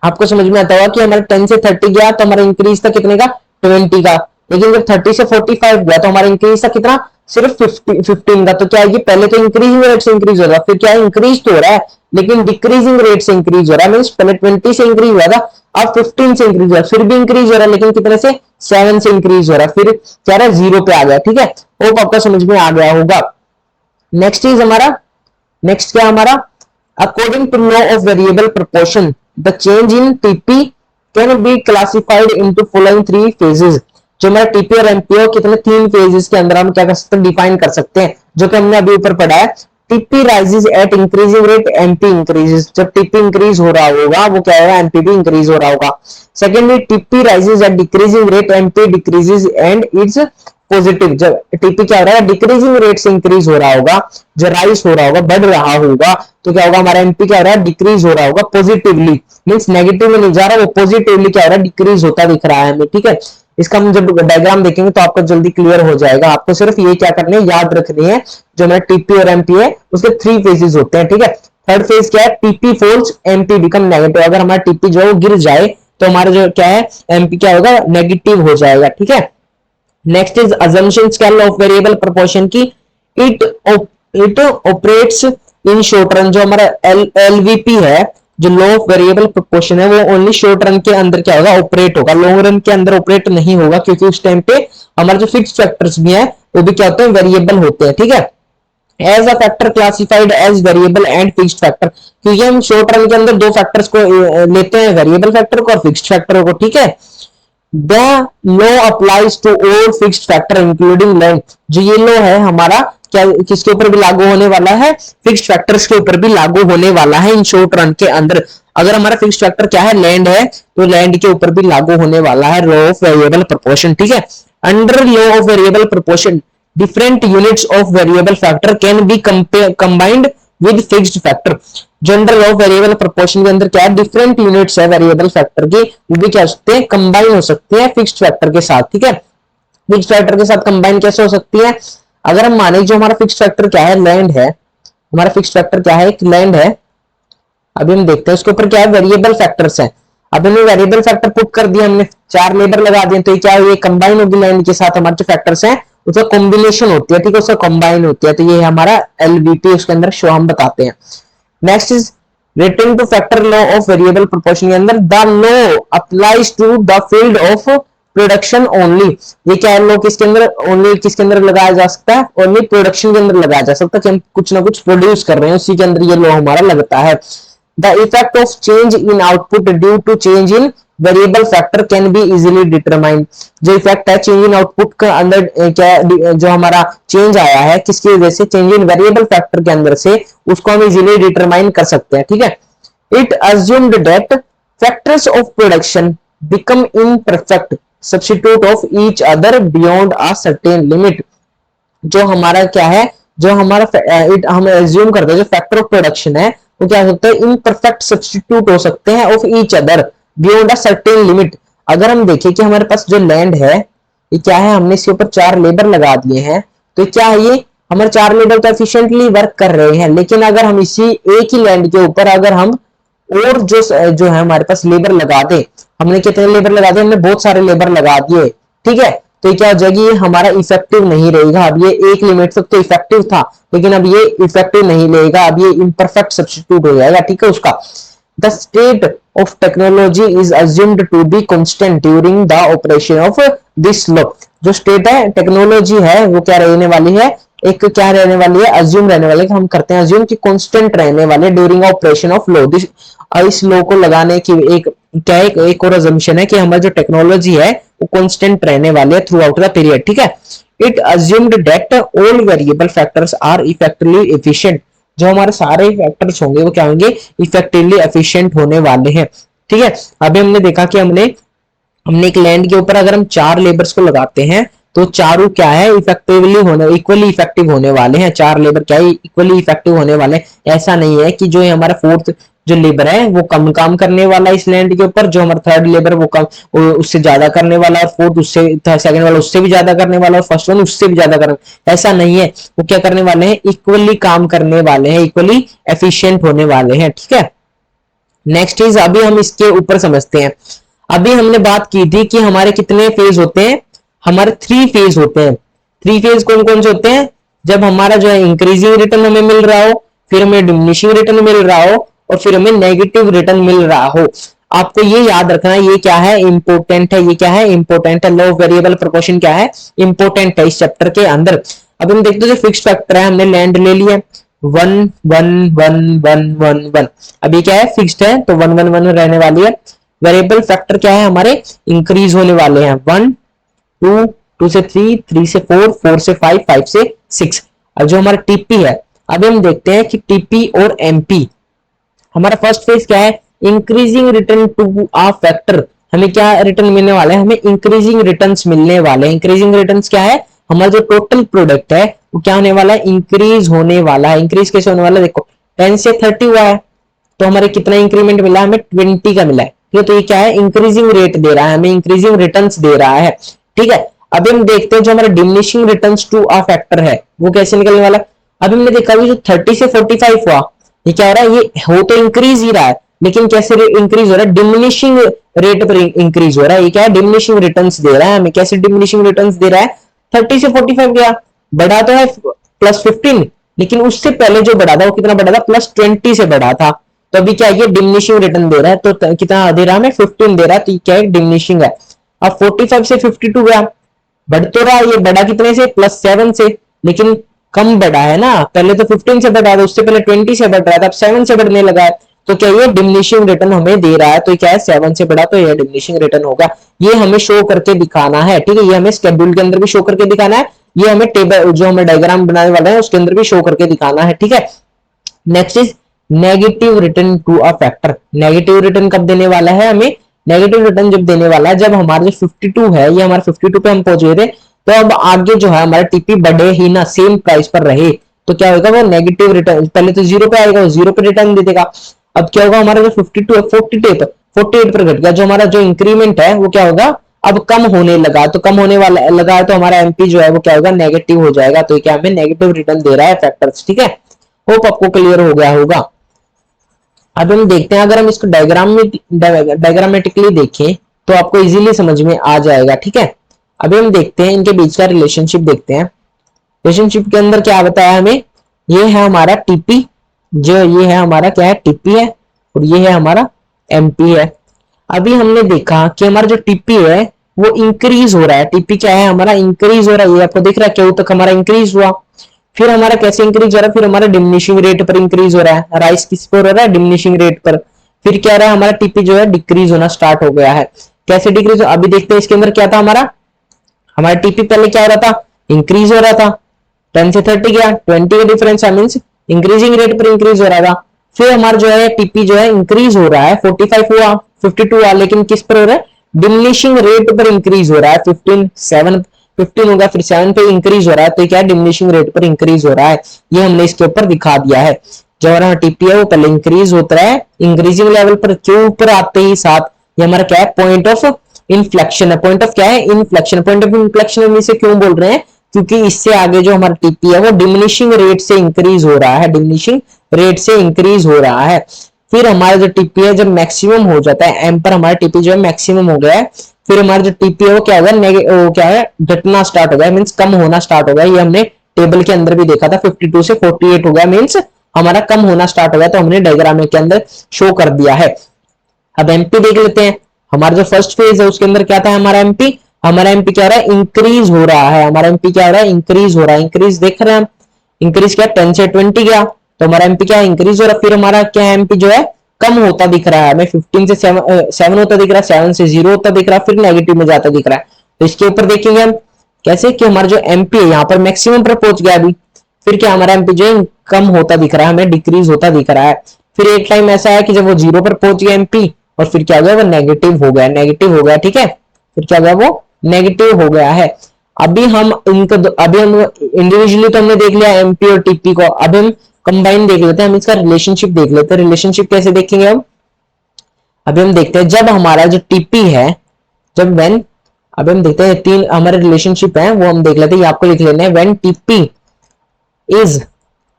आपको समझ में आता होगा कि हमारा 10 से 30 गया तो हमारा इंक्रीज था कितने का, 20 का, लेकिन जब 30 से 45 गया तो हमारा इंक्रीज था कितना, सिर्फ 15 का। तो क्या है कि पहले तो इंक्रीजिंग रेट से इंक्रीज हो रहा है, फिर क्या है, इंक्रीज तो हो रहा है लेकिन डिक्रीजिंग रेट से इंक्रीज हो रहा है, मींस पहले 20 से इंक्रीज हुआ था, अब 15 से इंक्रीज हो रहा है, फिर भी इंक्रीज हो रहा है लेकिन कितने से, 7 से इंक्रीज हो रहा है, फिर क्या रहा है, 0 पे आ गया, ठीक है। होप आपको समझ में आ गया होगा। नेक्स्ट इज हमारा, नेक्स्ट क्या हमारा, according to law of variable proportion the change in TP can be classified into following 3 phases. जो हमारा टीपी और एमपीओ कितने 3 फेजेस के अंदर हम क्या कर सकते हैं, डिफाइन कर सकते हैं, जो कि हमने अभी ऊपर पढ़ा है। TP rises at increasing rate, MP increases, जब टीपी इंक्रीज हो रहा होगा वो क्या होगा, एमपी भी इंक्रीज हो रहा होगा। Secondly TP rises at decreasing rate, MP decreases and it's positive. जब टीपी क्या हो रहा है, डिक्रीजिंग रेट से इंक्रीज हो रहा होगा, जो राइज हो रहा होगा, बढ़ रहा होगा, तो क्या होगा, हमारा एमपी क्या हो रहा है, डिक्रीज हो रहा होगा पॉजिटिवली, मींस नेगेटिव में नहीं जा रहा, वो पॉजिटिवली क्या हो रहा है, डिक्रीज होता दिख रहा है हमें, ठीक है। इसका हम जब डायग्राम देखेंगे तो आपको जल्दी क्लियर हो जाएगा। आपको सिर्फ ये क्या करने है, याद रखनी है, जो हमारा टीपी और एमपी है उसके 3 फेजेस होते हैं, ठीक है। थर्ड फेज क्या है, TP falls, MP become negative. अगर हमारा टीपी जो है गिर जाए तो हमारा जो क्या है, एमपी क्या होगा, नेगेटिव हो जाएगा, ठीक है। Next is assumption scale of variable proportion की, it it operates in short run. जो हमारा एलवीपी है, जो लॉ ऑफ वेरिएबल प्रोपोर्शन है, वो ओनली शॉर्ट रन के अंदर क्या होगा, ऑपरेट होगा, लॉन्ग रन के अंदर ऑपरेट नहीं होगा, क्योंकि उस टाइम पे हमारे जो फिक्स फैक्टर्स भी हैं वो भी क्या होते हैं, वेरिएबल होते हैं, ठीक है। As a factor classified as variable and fixed factor, क्योंकि हम शॉर्ट रन के अंदर 2 फैक्टर्स को लेते हैं, वेरिएबल फैक्टर को और फिक्स्ड फैक्टर को, ठीक है। The law applies to all fixed factor including length. जो ये लॉ है हमारा क्या, किसके ऊपर भी लागू होने वाला है, फिक्स्ड फैक्टर्स के ऊपर भी लागू होने वाला है इन शॉर्ट रन के अंदर। अगर हमारा फिक्स्ड फैक्टर क्या है, लैंड है, तो लैंड के ऊपर भी लागू होने वाला है लॉ ऑफ वेरिएबल प्रोपोर्शन, ठीक है। Under law of variable proportion different units of variable factor can B combined with fixed factor. General of variable proportion के अंदर क्या है, डिफरेंट यूनिट्स है वेरिएबल फैक्टर की, वो भी क्या हो सकते हैं, कंबाइन हो सकते हैं फिक्स्ड फैक्टर के साथ, ठीक है। फिक्स्ड फैक्टर के साथ कंबाइन कैसे हो सकती है, अगर हम माने जो हमारा फिक्स्ड फैक्टर क्या है, लैंड है, हमारा फिक्स्ड फैक्टर क्या है, एक लैंड है। अभी हम देखते हैं उसके ऊपर क्या है, वेरिएबल फैक्टर्स है। अब हमने वेरिएबल फैक्टर पुट कर दिया, हमने 4 लेबर लगा दिए, तो ये क्या है, ये कंबाइन होगी लैंड के साथ, हमारे जो फैक्टर्स हैं उसका कॉम्बिनेशन होती है, ठीक है, उसका कंबाइन होती है, तो ये हमारा एलवीपी उसके अंदर शो हम बताते हैं। Next is return to factor law of variable proportion के अंदर the law applies to the field of production only. ये क्या है, लॉ किसके अंदर, ओनली किसके अंदर लगाया जा सकता है, ओनली प्रोडक्शन के अंदर लगाया जा सकता है, कि हम कुछ ना कुछ प्रोड्यूस कर रहे हैं उसी के अंदर ये लॉ हमारा लगता है। The effect of change in output due to change in variable factor can be easily determined. जो इफेक्ट है चेंज इन आउटपुट के अंदर, क्या जो हमारा चेंज आया है किसकी वजह से, चेंज इन वेरिएबल फैक्टर के अंदर से, उसको हम इजीली डिटरमाइन कर सकते हैं, ठीक है। It assumed that factors of production become imperfect substitute of each other beyond a certain limit. जो हमारा क्या है, जो हमारा हम एज्यूम करते हैं जो फैक्टर ऑफ प्रोडक्शन है वो क्या हो सकता है, इम्परफेक्ट सब्स्टिट्यूट हो सकते हैं of each other beyond a certain limit. अगर हम देखें कि हमारे पास जो लैंड है ये क्या है, हमने इसके ऊपर 4 लेबर लगा दिए हैं, तो क्या है ये हमारे 4 लेबर तो एफिशिएंटली वर्क कर रहे हैं, लेकिन अगर हम इसी एक ही लैंड के ऊपर अगर हम और जो है हमारे पास लेबर लगा दे, हमने कितने लेबर लगा दिए, हमने बहुत सारे लेबर लगा दिए, ठीक है, तो ये क्या हो जाएगी, ये हमारा इफेक्टिव नहीं रहेगा। अब ये एक लिमिट तक तो इफेक्टिव था, लेकिन अब ये इफेक्टिव नहीं रहेगा, अब ये इम्परफेक्ट सब्स्टिट्यूट हो जाएगा, ठीक है उसका। The state of technology is assumed to be constant during the operation of this law. जो स्टेट है टेक्नोलॉजी है वो क्या रहने वाली है, एक क्या रहने वाली है, अज्यूम रहने वाली है, हम करते हैं अज्यूम कि कांस्टेंट रहने वाले ड्यूरिंग ऑपरेशन ऑफ लॉ। इस लॉ को लगाने की एक क्या एक और अजम्पशन है कि हमारी जो टेक्नोलॉजी है वो कांस्टेंट रहने वाले है थ्रू आउट द पीरियड, ठीक है। It assumed that all variable factors are effectively efficient. जो हमारे सारे फैक्टर्स होंगे वो क्या होंगे, इफेक्टिवली एफिशिएंट होने वाले हैं, ठीक है। अभी हमने देखा कि हमने एक लैंड के ऊपर अगर हम 4 लेबर्स को लगाते हैं तो चारों क्या है, इफेक्टिवली होने इक्वली इफेक्टिव होने वाले हैं, 4 लेबर क्या है इक्वली इफेक्टिव होने वाले हैं। ऐसा नहीं है कि जो हमारा फोर्थ जो लेबर है वो कम काम करने वाला इस लैंड के ऊपर, जो हमारा थर्ड लेबर वो कम उससे ज्यादा करने वाला, और फोर्थ उससे सेकंड वाला उससे भी ज्यादा करने वाला, और फर्स्ट वन उससे भी ज्यादा करने, ऐसा नहीं है। वो क्या करने वाले हैं, इक्वली काम करने वाले हैं, इक्वली एफिशिएंट होने वाले हैं, ठीक है। नेक्स्ट इज अभी हम इसके ऊपर समझते हैं। अभी हमने बात की थी कि हमारे कितने फेज होते हैं, हमारे 3 फेज होते हैं। 3 फेज कौन कौन से होते हैं, जब हमारा जो है इंक्रीजिंग रिटर्न हमें मिल रहा हो, फिर हमें डिमिनिशिंग रिटर्न मिल रहा हो, और फिर हमें नेगेटिव रिटर्न मिल रहा हो। आपको ये याद रखना है, ये क्या है, इंपोर्टेंट है, ये क्या है, इंपोर्टेंट है। लॉ ऑफ वेरिएबल प्रोपोर्शन क्या है, इंपोर्टेंट है इस चैप्टर के अंदर। अब हम देखते हैं जो फिक्स्ड फैक्टर है, हमने लैंड ले लिया 1 1 1 1 1 1, अब ये क्या है, फिक्स्ड है तो 1 1 1 रहने वाली है। वेरिएबल फैक्टर क्या है, हमारे इंक्रीज होने वाले हैं, 1 2 2 से 3 3 से 4 4 से 5 5 से 6। अब जो हमारा टीपी है, अभी हम देखते हैं कि टीपी और एमपी, हमारा फर्स्ट फेज क्या है, increasing return to a factor. हमें क्या रिटर्न मिलने वाला है, हमें इंक्रीजिंग रिटर्न्स मिलने वाले हैं। इंक्रीजिंग रिटर्न्स क्या है, हमारा जो टोटल प्रोडक्ट है वो क्या होने वाला है, इंक्रीज होने वाला है। इंक्रीज कैसे होने वाला है, देखो 10 से 30 हुआ है तो हमारे कितना इंक्रीमेंट मिला है, हमें 20 का मिला है, ठीक है। तो ये क्या है, इंक्रीजिंग रेट दे रहा है, हमें इंक्रीजिंग रिटर्न्स दे रहा है, ठीक है। अभी हम देखते हैं जो हमारा diminishing returns to a factor है वो कैसे निकलने वाला है। अभी हमने देखा जो 30 से 45 हुआ, ये क्या हो रहा है, ये हो तो इंक्रीज ही रहा है, लेकिन कैसे इंक्रीज हो रहा है, डिमिनिशिंग रेट पर इंक्रीज हो रहा है। ये क्या है, डिमिनिशिंग रिटर्न्स दे रहा है हमें। कैसे डिमिनिशिंग रिटर्न्स दे रहा है, 30 से 45 गया, बढ़ा तो है +15, लेकिन उससे पहले जो बढ़ा था वो कितना बढ़ा था, +20 से बढ़ा था। तो अभी क्या ये डिमिनिशिंग रिटर्न दे रहा है, तो कितना दे रहा है, हमें 15 दे रहा है, तो क्या है, डिमिनिशिंग है। अब 45 से 52 गया, बढ़ तो रहा, ये बढ़ा कितने से, +7 से, लेकिन कम बढ़ा है ना, पहले तो 15 से बढ़ा था, उससे पहले 20 से बढ़ रहा था, अब 7 से बढ़ने लगा है, तो क्या ये डिमिनिशिंग रिटर्न हमें दे रहा है। तो क्या है, 7 से बढ़ा तो ये डिमिनिशिंग रिटर्न होगा। ये हमें शो करके दिखाना है, ठीक है, ये हमें स्केड्यूल के अंदर भी शो करके दिखाना है, ये हमें टेबल जो हमें डायग्राम बनाने वाले हैं उसके अंदर भी शो करके दिखाना है, ठीक है। Next is negative return to a factor. Negative return कब देने वाला है हमें, नेगेटिव रिटर्न जब देने वाला है जब हमारा जो 52 है, ये हमारे 52 पे हम पहुंच गए थे, तो अब आगे जो है हमारा टीपी बढ़े ही ना, सेम प्राइस पर रहे, तो क्या होगा, वो नेगेटिव रिटर्न, पहले तो 0 पे आएगा, वो 0 पे रिटर्न दे देगा। अब क्या होगा, हमारा जो 52 है 48 पर घट गया, जो हमारा जो इंक्रीमेंट है वो क्या होगा, अब कम होने लगा, तो कम होने वाला लगा है, तो हमारा एमपी जो है वो क्या होगा, नेगेटिव हो जाएगा। तो क्या हमें नेगेटिव रिटर्न दे रहा है फैक्टर्स, ठीक है। होप आपको क्लियर हो गया होगा। अब हम देखते हैं, अगर हम इसको डायग्रामेटिकली देखें तो आपको इजीली समझ में आ जाएगा, ठीक है। अभी हम देखते हैं इनके बीच का रिलेशनशिप देखते हैं। रिलेशनशिप के अंदर क्या बताया हमें, ये है हमारा टीपी, जो ये है हमारा क्या है, टीपी है, और ये है हमारा एमपी है। अभी हमने देखा कि हमारा जो टीपी है वो इंक्रीज हो रहा है, टीपी क्या है हमारा, इंक्रीज हो रहा है, ये आपको दिख रहा है, क्यों तक हमारा इंक्रीज हुआ, फिर हमारा कैसे इंक्रीज हो रहा है, फिर हमारा डिमिनिशिंग रेट पर इंक्रीज हो रहा है, राइस किस पर हो रहा है, डिमिनिशिंग रेट पर, फिर क्या रहा है, हमारा टीपी जो है डिक्रीज होना स्टार्ट हो गया है। कैसे डिक्रीज हो, अभी देखते हैं इसके अंदर क्या था, हमारा टीपी पहले क्या हो रहा था, इंक्रीज हो रहा था, 10 से 30 गया, 20 का डिफरेंस है, मींस इंक्रीजिंग रेट पर इंक्रीज हो रहा था। फिर हमारा जो है टीपी जो है इंक्रीज हो रहा है, 45 हुआ, 52 हुआ, लेकिन किस पर हो रहा है, डिमिनिशिंग रेट पर इंक्रीज हो रहा है, 15 7 15 हो गया, फिर 7 पे इंक्रीज हो रहा है, तो क्या डिमिनिशिंग रेट पर इंक्रीज हो रहा है, ये हमने इसके ऊपर दिखा दिया है। जो हमारा टीपी है वो पहले इंक्रीज होता है, इंक्रीजिंग लेवल पर क्यों ऊपर आते ही साथ ये हमारा क्या है, पॉइंट ऑफ इन्फ्लेक्शन है। पॉइंट ऑफ क्या है, इन्फ्लेक्शन। पॉइंट ऑफ इन्फ्लेक्शन हम इसे क्यों बोल रहे हैं, क्योंकि इससे आगे जो हमारा टीपी है वो डिमिनिशिंग रेट से इंक्रीज हो रहा है, डिमिनिशिंग रेट से इंक्रीज हो रहा है। फिर हमारा जो टीपी है जब मैक्सिमम हो जाता है, एम पर हमारा टीपी जो है मैक्सिमम हो गया है, फिर हमारा जो टीपी है वो क्या होगा, वो क्या है, घटना स्टार्ट हो गया, मींस कम होना स्टार्ट हो गया। ये हमने टेबल के अंदर भी देखा था, 52 से 48 हो गया, मींस हमारा कम होना स्टार्ट हो गया, तो हमने डायग्राम के अंदर शो कर दिया है। अब एमपी देख लेते हैं। हमारा जो फर्स्ट फेज है उसके अंदर क्या था, हमारा एमपी, हमारा एमपी क्या हो रहा है, इंक्रीज हो रहा है। हमारा एमपी क्या हो रहा है, इंक्रीज हो रहा है। इंक्रीज देख रहे हैं हम, इंक्रीज क्या, 10 से 20 गया, तो हमारा एमपी क्या है, इंक्रीज हो रहा है। फिर हमारा क्या है, एमपी जो है कम होता दिख रहा है, हमें 15 से 7 होता दिख रहा है, 7 से 0 होता दिख रहा है, फिर नेगेटिव में जाता दिख रहा है। तो इसके ऊपर देखेंगे हम कैसे कि हमारा जो एमपी है यहाँ पर मैक्सिमम पर पहुंच गया अभी, फिर क्या हमारा एमपी जो है कम होता दिख रहा है, हमें डिक्रीज होता दिख रहा है। फिर एक टाइम ऐसा है कि जब वो 0 पर पहुंच गया एमपी, और फिर क्या हो गया, वो नेगेटिव हो गया, नेगेटिव हो गया, ठीक है। फिर क्या गया, वो नेगेटिव हो गया है। अभी हम इनको अभी हम इंडिविजुअली तो हमने देख लिया एमपी और टीपी को, अब हम कंबाइन देख लेते हैं, हम इसका रिलेशनशिप देख लेते हैं। रिलेशनशिप कैसे देखेंगे हम, अभी हम देखते हैं जब हमारा जो टीपी है, जब व्हेन, अभी हम देखते हैं तीन हमारे रिलेशनशिप है वो हम देख लेते हैं, आपको लिख लेना है। When TP is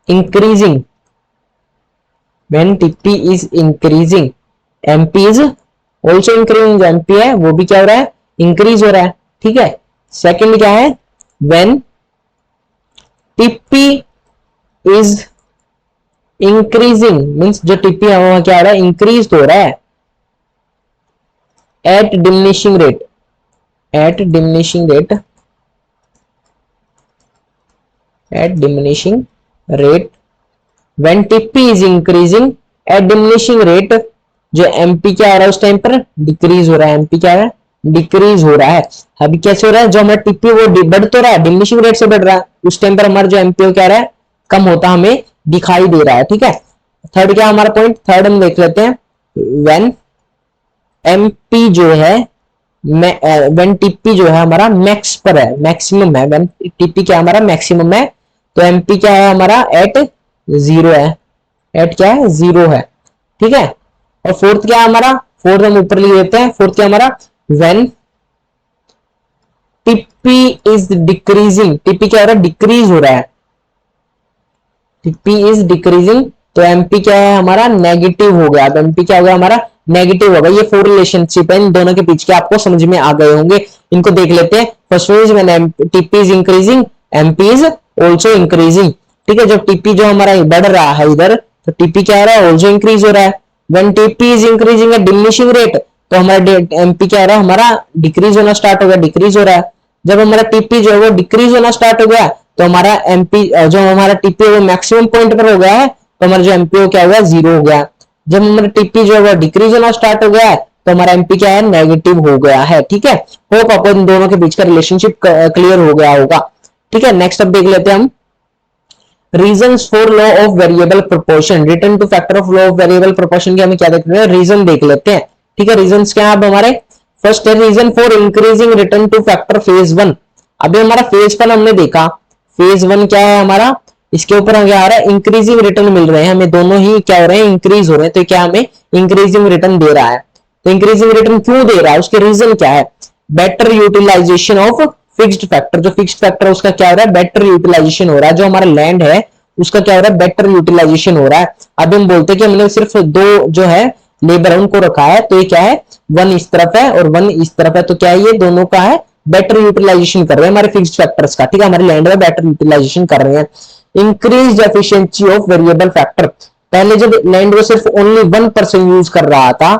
increasing, when TP is increasing MP is also increasing, जो एमपी है वो भी क्या हो रहा है, इंक्रीज हो रहा है, ठीक है। सेकंड क्या है, when TP is increasing, means जो टीपी है वो क्या हो रहा है, इंक्रीज हो रहा है at diminishing rate, at diminishing rate, at diminishing rate. When TP is increasing at diminishing rate, जो एमपी क्या हो रहा है उस टाइम पर डिक्रीज हो रहा है, एमपी क्या है, डिक्रीज हो रहा है। अभी कैसे हो रहा है, जो हमारा टीपी वो बढ़ तो रहा है, डिमिनिशिंग रेट से बढ़ रहा है, उस टाइम पर हमारा जो एमपी क्या रहा है, कम होता हमें दिखाई दे रहा है, ठीक है। थर्ड क्या हमारा पॉइंट, थर्ड हम देख लेते हैं। व्हेन एमपी जो है, व्हेन टीपी जो है हमारा मैक्स पर है, मैक्सिमम है, व्हेन टीपी क्या हमारा मैक्सिमम है, तो एमपी क्या है हमारा एट 0 है, एट क्या है, 0 है, ठीक है। और फोर्थ क्या है हमारा, फोर्थ हम ऊपर लिख देते हैं, फोर्थ क्या हमारा, when TP is decreasing, TP क्या हो रहा है, डिक्रीज हो रहा है, टीपी इज डिक्रीजिंग, तो एमपी क्या है हमारा, नेगेटिव हो गया। अब एमपी क्या हो गया हमारा, नेगेटिव हो गया। ये 4 रिलेशनशिप है, इन दोनों के बीच के आपको समझ में आ गए होंगे, इनको देख लेते हैं। First is when TP is increasing MP is also increasing, ठीक है। जब टीपी जो हमारा बढ़ रहा है इधर, तो टीपी क्या हो रहा है, ऑल्सो इंक्रीज हो रहा है। When TP is increasing at diminishing rate, तो हमारा एमपी क्या हो रहा है, हमारा डिक्रीज होना स्टार्ट हो गया, डिक्रीज हो रहा है। जब हमारा टीपी जो है वो डिक्रीज होना स्टार्ट हो गया, तो हमारा एमपी जो हमारा टीपी वो मैक्सिमम पॉइंट पर हो गया है, तो हमारा जो एमपी क्या हुआ, 0 हो गया। जब हमारा टीपी जो है वो डिक्रीज होना स्टार्ट हो गया है, तो हमारा एमपी क्या है, नेगेटिव हो गया है, ठीक है। होप आपको इन दोनों के बीच का रिलेशनशिप क्लियर हो गया होगा, ठीक है। नेक्स्ट अब देख लेते हैं हम reasons for law of variable proportion, return to factor of law of variable proportion के हमें क्या देख रहे हैं, रीजन देख लेते हैं, ठीक है। रीजंस क्या है अब हमारे, फर्स्ट है reason for increasing return to factor phase 1। अभी हमारा फेज 1 हमने देखा, फेज 1 क्या है हमारा, इसके ऊपर हमें आ रहा है इंक्रीजिंग रिटर्न मिल रहे हैं हमें, दोनों ही क्या हो रहे हैं, इंक्रीज हो रहे हैं, तो क्या हमें इंक्रीजिंग रिटर्न दे रहा है। तो इंक्रीजिंग रिटर्न क्यों दे रहा है, उसके रीजन क्या है, better utilization of fixed factor, जो फिक्स्ड फैक्टर उसका क्या हो रहा है, बेटर यूटिलाइजेशन हो रहा है। जो हमारा लैंड है उसका क्या हो रहा है, बेटर यूटिलाइजेशन हो रहा है। अब हम बोलते हैं कि हमने सिर्फ 2 जो है लेबर उनको रखा है, तो ये क्या है, 1 इस तरफ है और 1 इस तरफ है, तो क्या है, ये दोनों का है बेटर यूटिलाइजेशन कर रहे हैं हमारे फिक्स्ड फैक्टर्स का, ठीक है। हमारे लैंड में बेटर यूटिलाइजेशन कर रहे हैं। Increase efficiency of variable factor, पहले जब लैंड वो सिर्फ ओनली 1% यूज कर रहा था,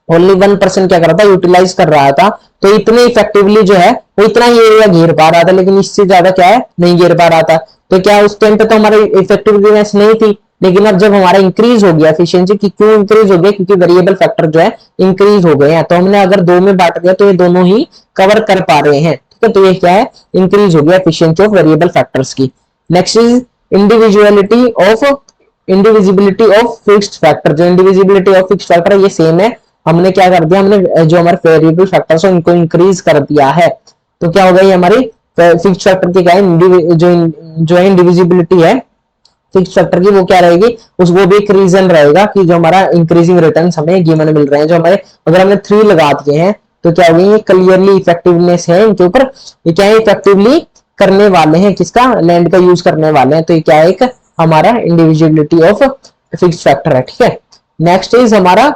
ओनली 1% क्या कर रहा था, यूटिलाइज कर रहा था, तो इतने इफेक्टिवली जो है वो इतना ही एरिया घेर पा रहा था, लेकिन इससे ज्यादा क्या है, नहीं घेर पा रहा था। तो क्या उस टाइम पे तो हमारी इफेक्टिवनेस नहीं थी, लेकिन अब जब हमारा इंक्रीज हो गया एफिशिएंसी की, क्यों इंक्रीज हो गया, क्योंकि वेरिएबल फैक्टर जो है इंक्रीज हो गए हैं, तो हमने अगर 2 में बांट दिया तो ये दोनों ही कवर कर पा रहे हैं, ठीक है। तो ये क्या है, इंक्रीज हो गया एफिशिएंसी ऑफ वेरिएबल फैक्टर्स की। Next is individuality of indivisibility of fixed factor, जो इंडिविजिबिलिटी ऑफ फिक्स्ड फैक्टर है ये सेम है, हमने क्या कर दिया, हमने जो हमारे वेरिएबल फैक्टर्स है उनको इंक्रीज कर दिया है। तो क्या होगा, ये हमारी फिक्स्ड फैक्टर की क्या है, जो इंडिविजिबिलिटी है फिक्स्ड फैक्टर की, वो क्या रहेगी, उस वो भी एक रीजन रहेगा कि जो हमारा इंक्रीजिंग रिटर्न्स हमें गिवन मिल रहे हैं, जो हमारे अगर हमने 3 लगा दिए हैं तो क्या होगी, ये क्लियरली इफेक्टिवनेस है इनके ऊपर, ये क्या है इफेक्टिवली करने वाले हैं, किसका, लैंड का यूज करने वाले हैं, तो ये क्या है, एक हमारा इंडिविजुअलिटी ऑफ फिक्स्ड फैक्टर है। ठीक है, नेक्स्ट इज हमारा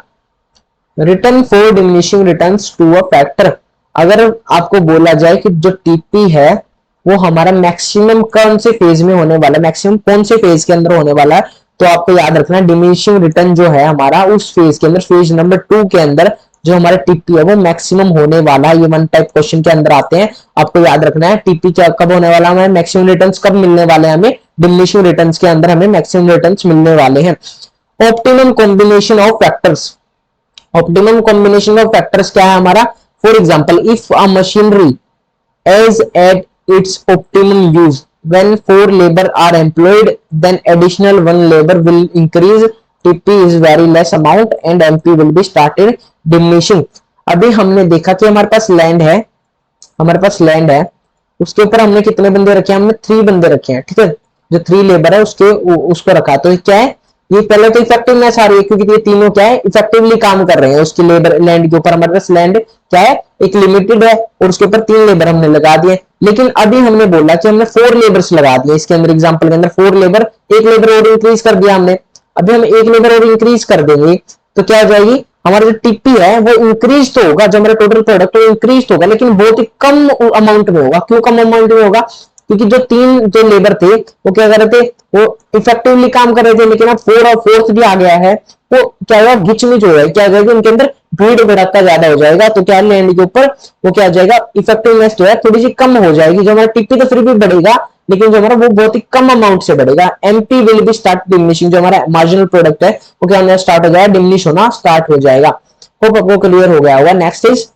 return for diminishing returns to a factor. अगर आपको बोला जाए कि जो टीपी है वो हमारा मैक्सिमम कौन से फेज में होने वाला है, मैक्सिमम कौन से फेज के अंदर होने वाला है, तो आपको याद रखना है डिमिनिशिंग रिटर्न जो है हमारा उस फेज के अंदर, फेज नंबर 2 के अंदर जो हमारा टीपी है वो मैक्सिमम होने वाला है। ये 1 टाइप क्वेश्चन के अंदर आते हैं, आपको याद रखना है टीपी क्या कब होने वाला है, मैक्सिमम रिटर्न्स कब मिलने वाले हैं हमें, डिमिनिशिंग रिटर्न्स के अंदर हमें मैक्सिमम रिटर्न्स मिलने वाले हैं। Optimum combination of factors, optimum combination of factors क्या है हमारा, for example if a machinery is at its optimum use when 4 labor are employed then additional 1 labor will increase TP is very less amount and MP will be started diminishing। अभी हमने देखा कि हमारे पास land है, हमारे पास land है, उसके ऊपर हमने कितने बंदे रखे हैं, हमने 3 बंदे रखे हैं। ठीक है, जो 3 लेबर है उसको रखा, तो क्या है, ये पहले तो इफेक्टिवनेस आ रही है क्योंकि ये तीनों क्या है इफेक्टिवली काम कर रहे हैं उसकी लेबर, लैंड के ऊपर। हमारे पास लैंड क्या है, एक लिमिटेड है और उसके ऊपर 3 लेबर हमने लगा दिए, लेकिन अभी हमने बोला कि हमने 4 लेबर्स लगा दिए इसके अंदर, एग्जांपल के अंदर 4 लेबर, एक लेबर और इंक्रीज कर दिया हमने, अभी हम एक लेबर और इंक्रीज कर देंगे तो क्या हो जाएगी, हमारा जो टीपी है वो इंक्रीज तो होगा, जो हमारा टोटल प्रोडक्ट है इंक्रीज तो होगा, लेकिन बहुत ही कम अमाउंट में होगा। क्यों कम अमाउंट में होगा, क्योंकि जो लेबर थे वो क्या कर रहे थे, वो इफेक्टिवली काम कर रहे थे, लेकिन अब 4 और 4th भी आ गया है तो क्या होगा, घिचमिच हो है, क्या हो जाएगा उनके अंदर भीड़ भड़का ज्यादा हो जाएगा, तो क्या लैंड के ऊपर वो क्या हो जाएगा, इफेक्टिवनेस जो है थोड़ी सी कम हो जाएगी। जो हमारा टीपी तो फिर भी बढ़ेगा लेकिन जो हमारा वो बहुत ही कम अमाउंट से बढ़ेगा। MP will be start diminishing, जो हमारा मार्जिनल प्रोडक्ट है वो क्या होना स्टार्ट हो जाएगा, डिमिनिश होना स्टार्ट हो जाएगा। होप आपको क्लियर हो गया होगा। Next is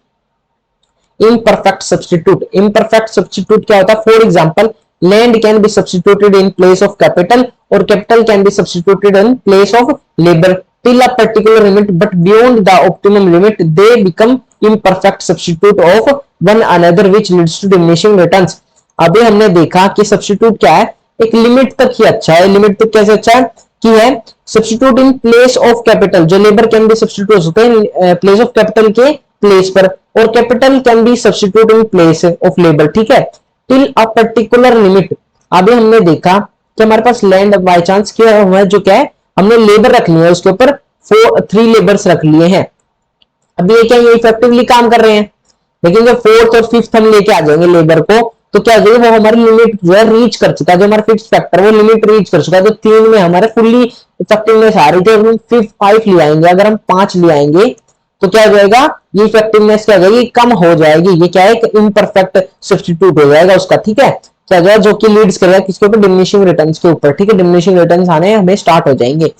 imperfect substitute। imperfect substitute क्या होता है, for example land can be substituted in place of capital or capital can be substituted in place of labor till a particular limit, but beyond the optimum limit they become imperfect substitute of one another which leads to diminishing returns। अभी हमने देखा कि substitute क्या है, एक limit तक ही अच्छा है। लिमिट तक कैसे अच्छा है कि है substitute in place of capital, जो लेबर कैन बी सब्स्टिट्यूट हो सकते हैं प्लेस ऑफ कैपिटल के प्लेस पर, और capital can be substitute in place of labour. ठीक है, टिल अ पर्टिकुलर लिमिट। अभी हमने देखा कि हमारे पास लैंड बाय चांस क्या हुआ है, जो क्या है हमने लेबर रख लिया है, उसके ऊपर 3 लेबर्स रख लिए हैं। अभी ये क्या ये इफेक्टिवली काम कर रहे हैं, लेकिन जब 4th और 5th हम लेके आ जाएंगे लेबर को तो क्या हो जाएगा, वो हमारी लिमिट जो है रीच कर चुका है, जो हमारा फिक्स्ड फैक्टर वो लिमिट रीच कर चुका है। तो 3 में हमारे फुल्ली इफेक्टिवनेस आ रही थी, हम 5 ले आएंगे, अगर हम 5 ले आएंगे तो क्या हो जाएगा, ये इफेक्टिवनेस क्या हो जाएगी, कम हो जाएगी। ये क्या है, एक इम्परफेक्ट सब्स्टिट्यूट हो जाएगा उसका। ठीक है, क्या हो जाएगा, जो कि लीड्स करेगा किसके ऊपर, डिमिनिशिंग रिटर्न्स के ऊपर। ठीक है, डिमिनिशिंग रिटर्न्स आने हमें स्टार्ट हो जाएंगे।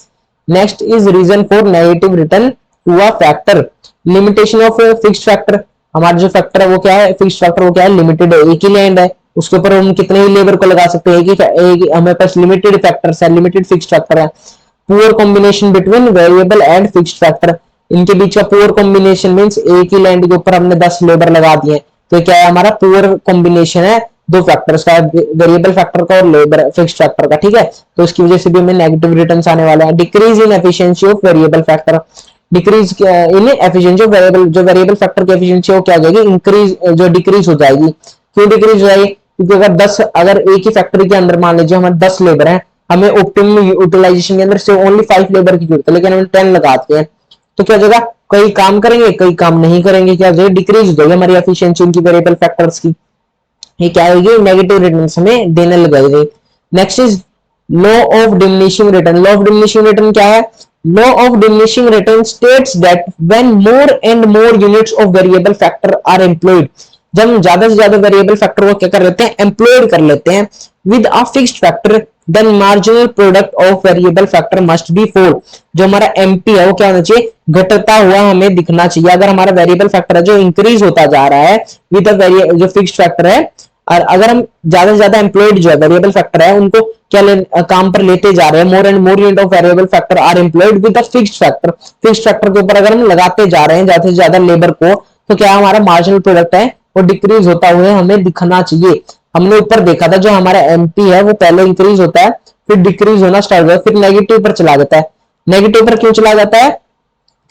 Next is reason for negative return to a factor. Limitation of fixed factor. हमारा जो फैक्टर है वो क्या है, फिक्स्ड फैक्टर वो क्या है, लिमिटेड है, एक ही लैंड है, उसके ऊपर हम कितने ही लेबर को लगा सकते हैं, एक हमारे पास लिमिटेड फैक्टर्स है, लिमिटेड फिक्स्ड फैक्टर है। Poor combination between variable and fixed factor, इनके बीच का पुअर कॉम्बिनेशन मींस एक ही लैंड के ऊपर हमने 10 लेबर लगा दिए, तो क्या है हमारा पुअर कॉम्बिनेशन है 2 फैक्टर्स का, वेरिएबल फैक्टर का और लेबर फिक्स्ड फैक्टर का। ठीक है, तो इसकी वजह से भी हमें नेगेटिव रिटर्न्स आने वाले हैं। Decrease in efficiency of variable factor, decrease in efficiency of variable, जो वेरिएबल फैक्टर की एफिशिएंसी वो क्या हो जाएगी, इंक्रीज जो डिक्रीज हो जाएगी। क्यों डिक्रीज हो जाएगी, क्योंकि अगर एक ही फैक्ट्री के अंदर मान लीजिए हमारे 10 लेबर हैं, हमें ऑप्टिमम यूटिलाइजेशन के अंदर से ओनली 5 लेबर की जरूरत है, लेकिन हमें 10 लगाते हैं, तो क्या हो जाएगा, कई काम करेंगे कई काम नहीं करेंगे, क्या हो जाएगा, डिक्रीज हो जाएगी हमारी एफिशिएंसी उनकी वेरिएबल फैक्टर्स की। ये क्या होगी, नेगेटिव रिटर्न्स हमें देने लगाएगी। Next is law of diminishing return. Law of diminishing return क्या है, law of diminishing return states that when more and more units of variable factor are employed, जब हम ज्यादा से ज्यादा वेरिएबल फैक्टर को क्या कर लेते हैं, एम्प्लॉयड कर लेते हैं with a fixed factor, then marginal product of variable factor must be fall. जो हमारा एमपी है वो क्या होना चाहिए, घटता हुआ हमें दिखना चाहिए। अगर हमारा वेरिएबल फैक्टर है जो इंक्रीज होता जा रहा है विद जो फिक्स्ड फैक्टर है, और अगर हम ज्यादा से ज्यादा एम्प्लॉयड जो है वेरिएबल फैक्टर है उनको क्या काम पर लेते जा रहे हैं, more and more unit of variable factor are employed with the fixed factor, fixed factor के ऊपर अगर हम लगाते जा रहे हैं ज्यादा से ज्यादा लेबर को, तो क्या हमारा मार्जिनल प्रोडक्ट है वो डिक्रीज होता हुआ हमें दिखना चाहिए। हमने ऊपर देखा था जो हमारा एमपी है वो पहले इंक्रीज होता है, फिर डिक्रीज होना स्टार्ट होता है, फिर नेगेटिव पर चला जाता है। नेगेटिव पर क्यों चला जाता है?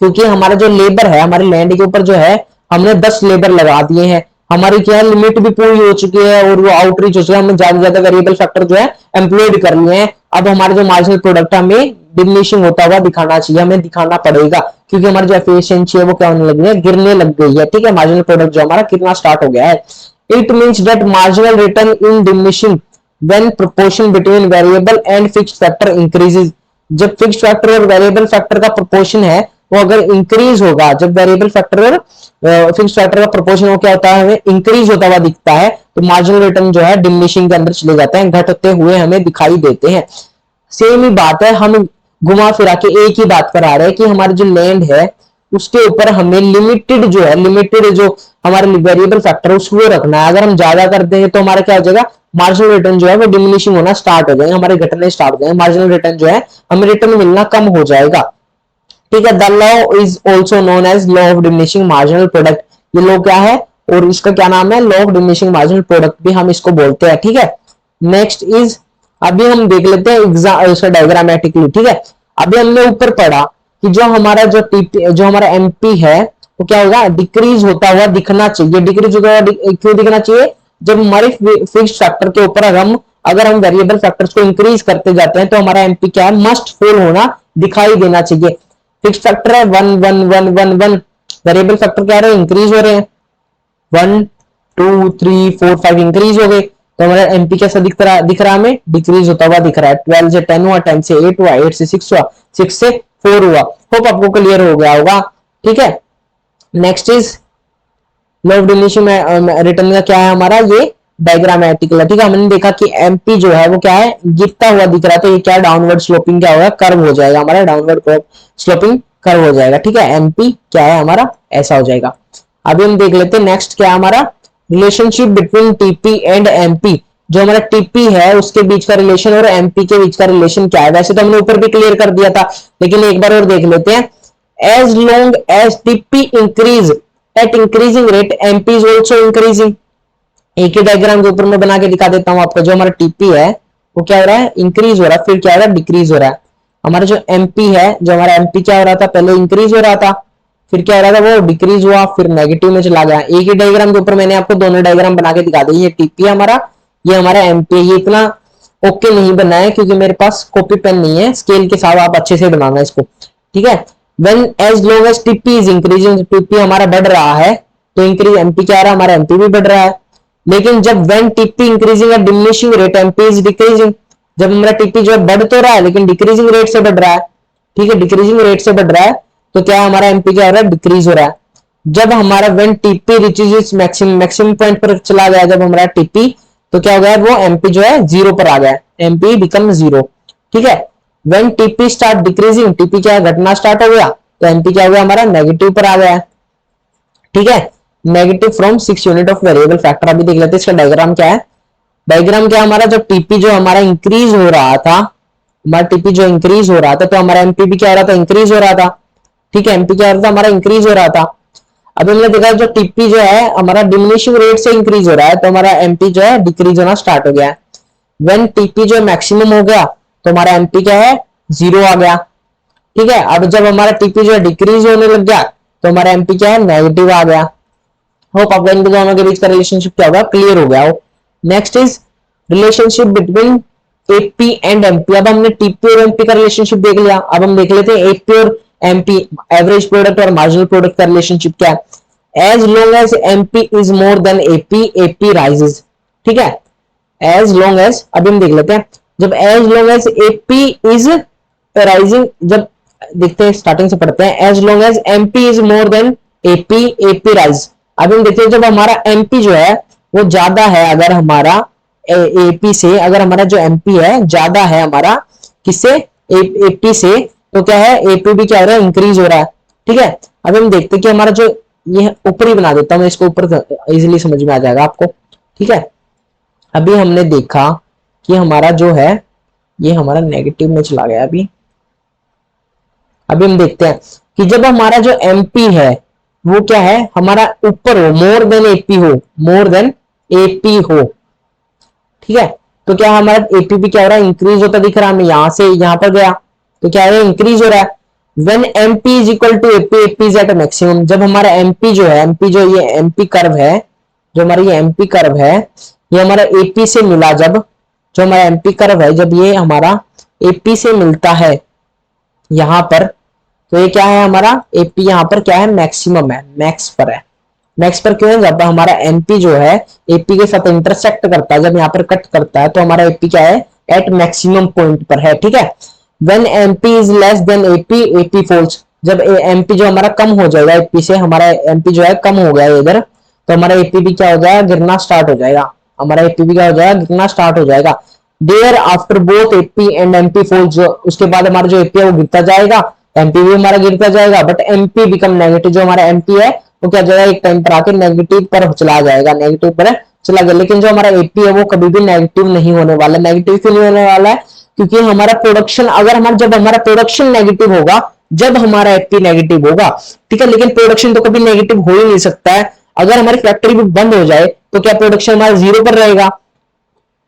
क्योंकि हमारा जो लेबर है हमारे लैंड के ऊपर जो है हमने 10 लेबर लगा दिए हैं, हमारी क्या है लिमिट भी पूरी हो चुकी है और वो आउटरीच हो चुका है, हमने ज्यादा से ज्यादा वेरिएबल फैक्टर जो है एम्प्लॉयड कर लिए हैं। अब हमारे जो मार्जिनल प्रोडक्ट है हमें डिमिनिशिंग होता हुआ दिखाना चाहिए, हमें दिखाना पड़ेगा, क्योंकि हमारी जो एफिशिएंसी है वो क्या होने लगी है, गिरने लग गई है। ठीक है, मार्जिनल प्रोडक्ट जो हमारा गिरना स्टार्ट हो गया है। It means that marginal return in diminishing when proportion between variable and fixed factor increases. जब फिक्स्ड फैक्टर और वेरिएबल फैक्टर का प्रोपोर्शन है वो अगर इंक्रीज होगा, जब वेरिएबल फैक्टर और फिक्स्ड फैक्टर का प्रोपोर्शन वो क्या होता है हमें इंक्रीज होता हुआ दिखता है, तो मार्जिनल रिटर्न जो है डिमिनिशिंग के अंदर चले जाते हैं, घटते हुए हमें दिखाई देते हैं। सेम ही बात है, हम घुमा फिरा के एक ही बात पर आ रहे हैं कि हमारी जो लैंड है उसके ऊपर हमें लिमिटेड जो है, लिमिटेड जो हमारे वेरिएबल फैक्टर है उसको रखना है। अगर हम ज्यादा कर देंगे तो हमारा क्या हो जाएगा, मार्जिनल रिटर्न जो है वो डिमिनिशिंग होना स्टार्ट हो जाएगा, हमारे घटने स्टार्ट हो जाएंगे, मार्जिनल रिटर्न जो है हमें रिटर्न मिलना कम हो जाएगा। ठीक है, the law is also known as law of diminishing marginal product. ये लॉ क्या है और इसका क्या नाम है, law of diminishing marginal product भी हम इसको बोलते हैं। ठीक है, नेक्स्ट इज, अभी हम देख लेते हैं एग्जाम इसका डायग्रामेटिकली। ठीक है, अभी हमने ऊपर पढ़ा कि जो हमारा जो टीपी जो हमारा एमपी है वो क्या होगा, डिक्रीज होता हुआ दिखना चाहिए। डिक्रीज होता हुआ क्यों दिखना चाहिए, जब हमारे फिक्स्ड फैक्टर के ऊपर अगर हम वेरिएबल फैक्टर्स को इंक्रीज करते जाते हैं तो हमारा एमपी क्या है, मस्ट फॉल होना दिखाई देना चाहिए। फिक्स्ड फैक्टर है 1 1 1 1 1, वेरिएबल फैक्टर क्या रहे इंक्रीज हो रहे हैं, 1 2 3 4 5 इंक्रीज हो गए, तो हमारा एमपी कैसा दिख रहा हमें, डिक्रीज होता हुआ दिख रहा है। 12 से 10 हुआ, 10 से 8 हुआ, 8 से 6 हुआ, 6 से 4 हुआ। होप आपको क्लियर हो गया होगा। ठीक है, next is law of diminishing return का क्या है हमारा, ये डायग्रामेटिकल है। ठीक है, हमने देखा कि एमपी जो है वो क्या है, गिरता हुआ दिख रहा है, तो ये क्या डाउनवर्ड स्लोपिंग क्या होगा, कर्व हो जाएगा हमारा, डाउनवर्ड स्लोपिंग कर्व हो जाएगा। ठीक है, एमपी क्या है हमारा, ऐसा हो जाएगा। अभी हम देख लेते हैं नेक्स्ट क्या है हमारा, relationship between TP and MP. जो हमारा टीपी है उसके बीच का रिलेशन और एमपी के बीच का रिलेशन क्या है, वैसे तो हमने ऊपर भी क्लियर कर दिया था, लेकिन एक बार और देख लेते हैं। As long as TP increase at increasing rate MP is also increasing. एक ही डायग्राम के ऊपर मैं बना के दिखा देता हूं आपको। जो हमारा टीपी है वो क्या हो रहा है, इंक्रीज हो रहा है, फिर क्या हो रहा है, डिक्रीज हो रहा है। हमारा जो एमपी है, जो हमारा एमपी क्या हो रहा था, पहले इंक्रीज हो रहा था, फिर क्या हो रहा था, वो डिक्रीज हुआ, फिर नेगेटिव में चला गया। एक ही डायग्राम के ऊपर मैंने आपको दोनों डायग्राम बना के दिखा दी। ये टीपी हमारा, ये हमारा एमपी। ये इतना ओके नहीं बना है क्योंकि मेरे पास कॉपी पेन नहीं है, स्केल के साथ आप अच्छे से बनाना इसको। ठीक है, when as long as TP is increasing, TP हमारा बढ़ रहा है तो इंक्रीज एमपी क्या आ रहा है, हमारा एमपी भी बढ़ रहा है। लेकिन जब when TP increasing at diminishing rate MP is decreasing, जब हमारा TP जो है बढ़ तो रहा है लेकिन डिक्रीजिंग रेट से बढ़ रहा है। ठीक है, डिक्रीजिंग रेट से बढ़ रहा है तो क्या हमारा एमपी क्या हो रहा है, डिक्रीज हो रहा है। जब हमारा when TP reaches its maximum point पर चला गया जब हमारा TP, तो क्या हो गया, वो एमपी जो है जीरो पर आ गया, एमपी बिकम जीरो। ठीक है, when TP start decreasing, TP क्या घटना स्टार्ट हो गया तो एमपी क्या हो गया हमारा, नेगेटिव पर आ गया। ठीक है, negative from 6 unit of variable factor. अभी देख लेते हैं इसका डायग्राम क्या है। डायग्राम क्या हमारा, जब टीपी जो हमारा इंक्रीज हो रहा था, हमारा टीपी जो इंक्रीज हो रहा था तो हमारा एमपी भी क्या हो रहा था, इंक्रीज हो रहा था। ठीक है, एमपी क्या हो रहा था हमारा, इंक्रीज हो रहा था। अब हमने देखा जो टीपी जो है हमारा डिमिनिशिंग रेट से इंक्रीज हो रहा है तो हमारा एमपी जो है डिक्रीज होना स्टार्ट हो गया। व्हेन टीपी जो मैक्सिमम हो गया तो हमारा एमपी क्या है, जीरो आ गया। ठीक है, अब जब हमारा टीपी जो है डिक्रीज होने लग गया तो हमारा एमपी क्या है, नेगेटिव आ गया। होप आपको इन दोनों के बीच का रिलेशनशिप क्या होगा, क्लियर हो गया हो। Next is relationship between AP and MP. अब हमने टीपी और एमपी का रिलेशनशिप देख लिया, अब हम देख लेते हैं एपी और एमपी, एवरेज प्रोडक्ट और मार्जिनल प्रोडक्ट का रिलेशनशिप क्या है। As long as MP is more than AP, AP rises. ठीक है, एज लॉन्ग एज, अभी हम देख लेते हैं, जब as long as AP is rising, जब देखते हैं स्टार्टिंग से पढ़ते हैं, as long as MP is more than AP, AP rise. अभी हम देखते हैं जब हमारा एमपी जो है वो ज्यादा है, अगर हमारा एपी से, अगर हमारा जो एमपी है ज्यादा है हमारा किससे, एपी से, तो क्या है, एपी भी क्या हो रहा है, इंक्रीज हो रहा है। ठीक है, अभी हम देखते हैं कि हमारा जो, ये ऊपर ही बना देता हूं मैं इसको, ऊपर इजिली समझ में आ जाएगा आपको। ठीक है, अभी हमने देखा कि हमारा जो है ये हमारा नेगेटिव में चला गया। अभी हम देखते हैं कि जब हमारा जो एमपी है वो क्या है हमारा ऊपर हो, मोर देन एपी हो, मोर देन एपी हो, ठीक है। तो क्या हमारा एपीपी क्या हो रहा है, इंक्रीज होता दिख रहा है हमें, यहां से यहां पर गया तो क्या है इंक्रीज हो रहा है। When MP is equal to AP, AP is at maximum, जब हमारा एमपी जो है, एमपी जो ये एमपी कर्व है, जो हमारा ये एमपी कर्व है, ये हमारा एपी से मिला, जब जो हमारा एमपी कर्व है जब ये हमारा एपी से मिलता है यहां पर, तो ये क्या है हमारा एपी यहां पर क्या है मैक्सिमम है, मैक्स पर है। मैक्स पर क्यों है, जब हमारा एमपी जो है एपी के साथ इंटरसेक्ट करता है, जब यहाँ पर कट करता है तो हमारा एपी क्या है एट मैक्सिमम पॉइंट पर है, ठीक है। When MP is less than AP, AP falls, जब एमपी जो हमारा कम हो जाएगा एपी से, हमारा एमपी जो है कम हो गया इधर, तो हमारा एपी भी क्या हो जाएगा गिरना स्टार्ट हो जाएगा, हमारा एपी भी क्या हो जाएगा गिरना स्टार्ट हो जाएगा। Thereafter both AP and MP falls, उसके बाद हमारा जो एपी है वो गिरता जाएगा, एमपी भी हमारा गिरता जाएगा, बट एमपी बिकम नेगेटिव, जो हमारा एमपी है वो क्या जाएगा एक टाइम पर आके नेगेटिव पर चला जाएगा, नेगेटिव पर चला गया। लेकिन जो हमारा एपी है वो कभी भी नेगेटिव नहीं होने वाला। नेगेटिव क्यों नहीं होने वाला है, क्योंकि हमारा प्रोडक्शन, अगर हमारा जब हमारा प्रोडक्शन नेगेटिव होगा, जब हमारा एपी नेगेटिव होगा, ठीक है, लेकिन प्रोडक्शन तो कभी नेगेटिव हो ही नहीं सकता है। अगर हमारी फैक्ट्री भी बंद हो जाए तो क्या प्रोडक्शन हमारा जीरो पर रहेगा,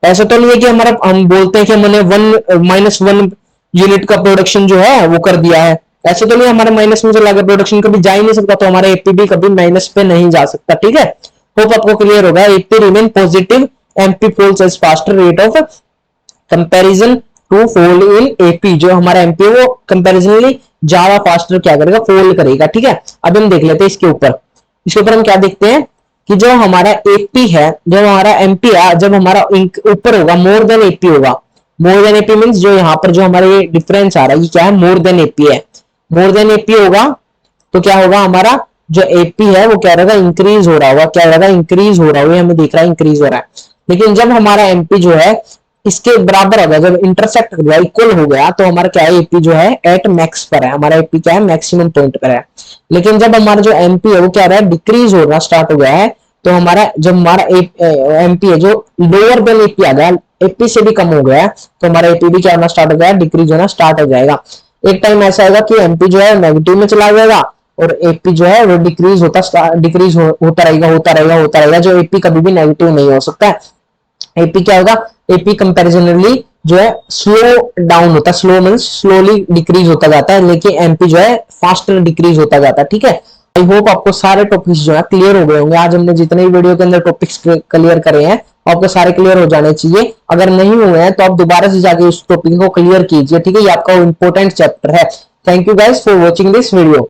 ऐसा तो नहीं है कि हमारा हम बोलते हैं कि हमने -1 यूनिट का प्रोडक्शन जो है वो कर दिया है, ऐसा तो नहीं, हमारे माइनस में चला गया, प्रोडक्शन कभी जा ही नहीं सकता, तो हमारा एपी भी कभी माइनस पे नहीं जा सकता, ठीक है। होप आपको क्लियर होगा। AP remain positive, MP falls as faster rate of comparison to fall in AP, जो हमारा एमपी है वो कंपैरिजनली ज्यादा फास्टर क्या करेगा फॉल करेगा, ठीक है। अब हम देख लेते हैं इसके ऊपर, इसके ऊपर हम क्या देखते हैं कि जो हमारा एपी है, जो हमारा एमपी है, जब हमारा ऊपर होगा मोर देन एपी होगा, मोर देन एपी मींस जो यहाँ पर जो हमारे ये डिफरेंस आ रहा है ये क्या है मोर देन एपी है, मोर देन एपी होगा तो क्या होगा हमारा जो एपी है वो क्या रहेगा इंक्रीज हो रहा होगा, क्या रहेगा इंक्रीज हो रहा होगा, हमें दिख रहा है इंक्रीज हो रहा है। लेकिन जब हमारा एमपी जो है इसके बराबर हो गया, जब इंटरसेक्ट हो गया इक्वल हो गया, तो हमारा क्या है एपी जो है एट मैक्स पर है, हमारा एपी क्या है मैक्सिमम पॉइंट पर है। लेकिन जब हमारा जो एमपी है वो क्या रहा है डिक्रीज होना स्टार्ट हो गया है, तो हमारा जब हमारा एमपी है जो लोअर देन एपी आ गया, एपी से भी कम हो गया, तो हमारा एपी भी क्या होना स्टार्ट हो गया डिक्रीज होना स्टार्ट हो जाएगा। एक टाइम ऐसा आएगा कि एमपी जो है नेगेटिव में चला जाएगा और एपी जो है वो डिक्रीज होता रहेगा होता रहेगा होता रहेगा, जो एपी कभी भी नेगेटिव नहीं हो सकता है। एपी क्या होगा, एपी कंपैरिजनली जो है स्लो डाउन होता है, स्लो मींस स्लोली डिक्रीज होता जाता है, लेकिन एमपी जो है फास्टर डिक्रीज होता जाता है, ठीक है। आई होप आपको सारे टॉपिक्स जो है क्लियर हो गए होंगे। आज हमने जितने भी वीडियो के अंदर टॉपिक्स क्लियर करे हैं आपको सारे क्लियर हो जाने चाहिए। अगर नहीं हुए हैं तो आप दोबारा से जाके उस टॉपिक को क्लियर कीजिए, ठीक है, ये आपका इंपॉर्टेंट चैप्टर है। Thank you guys for watching this video.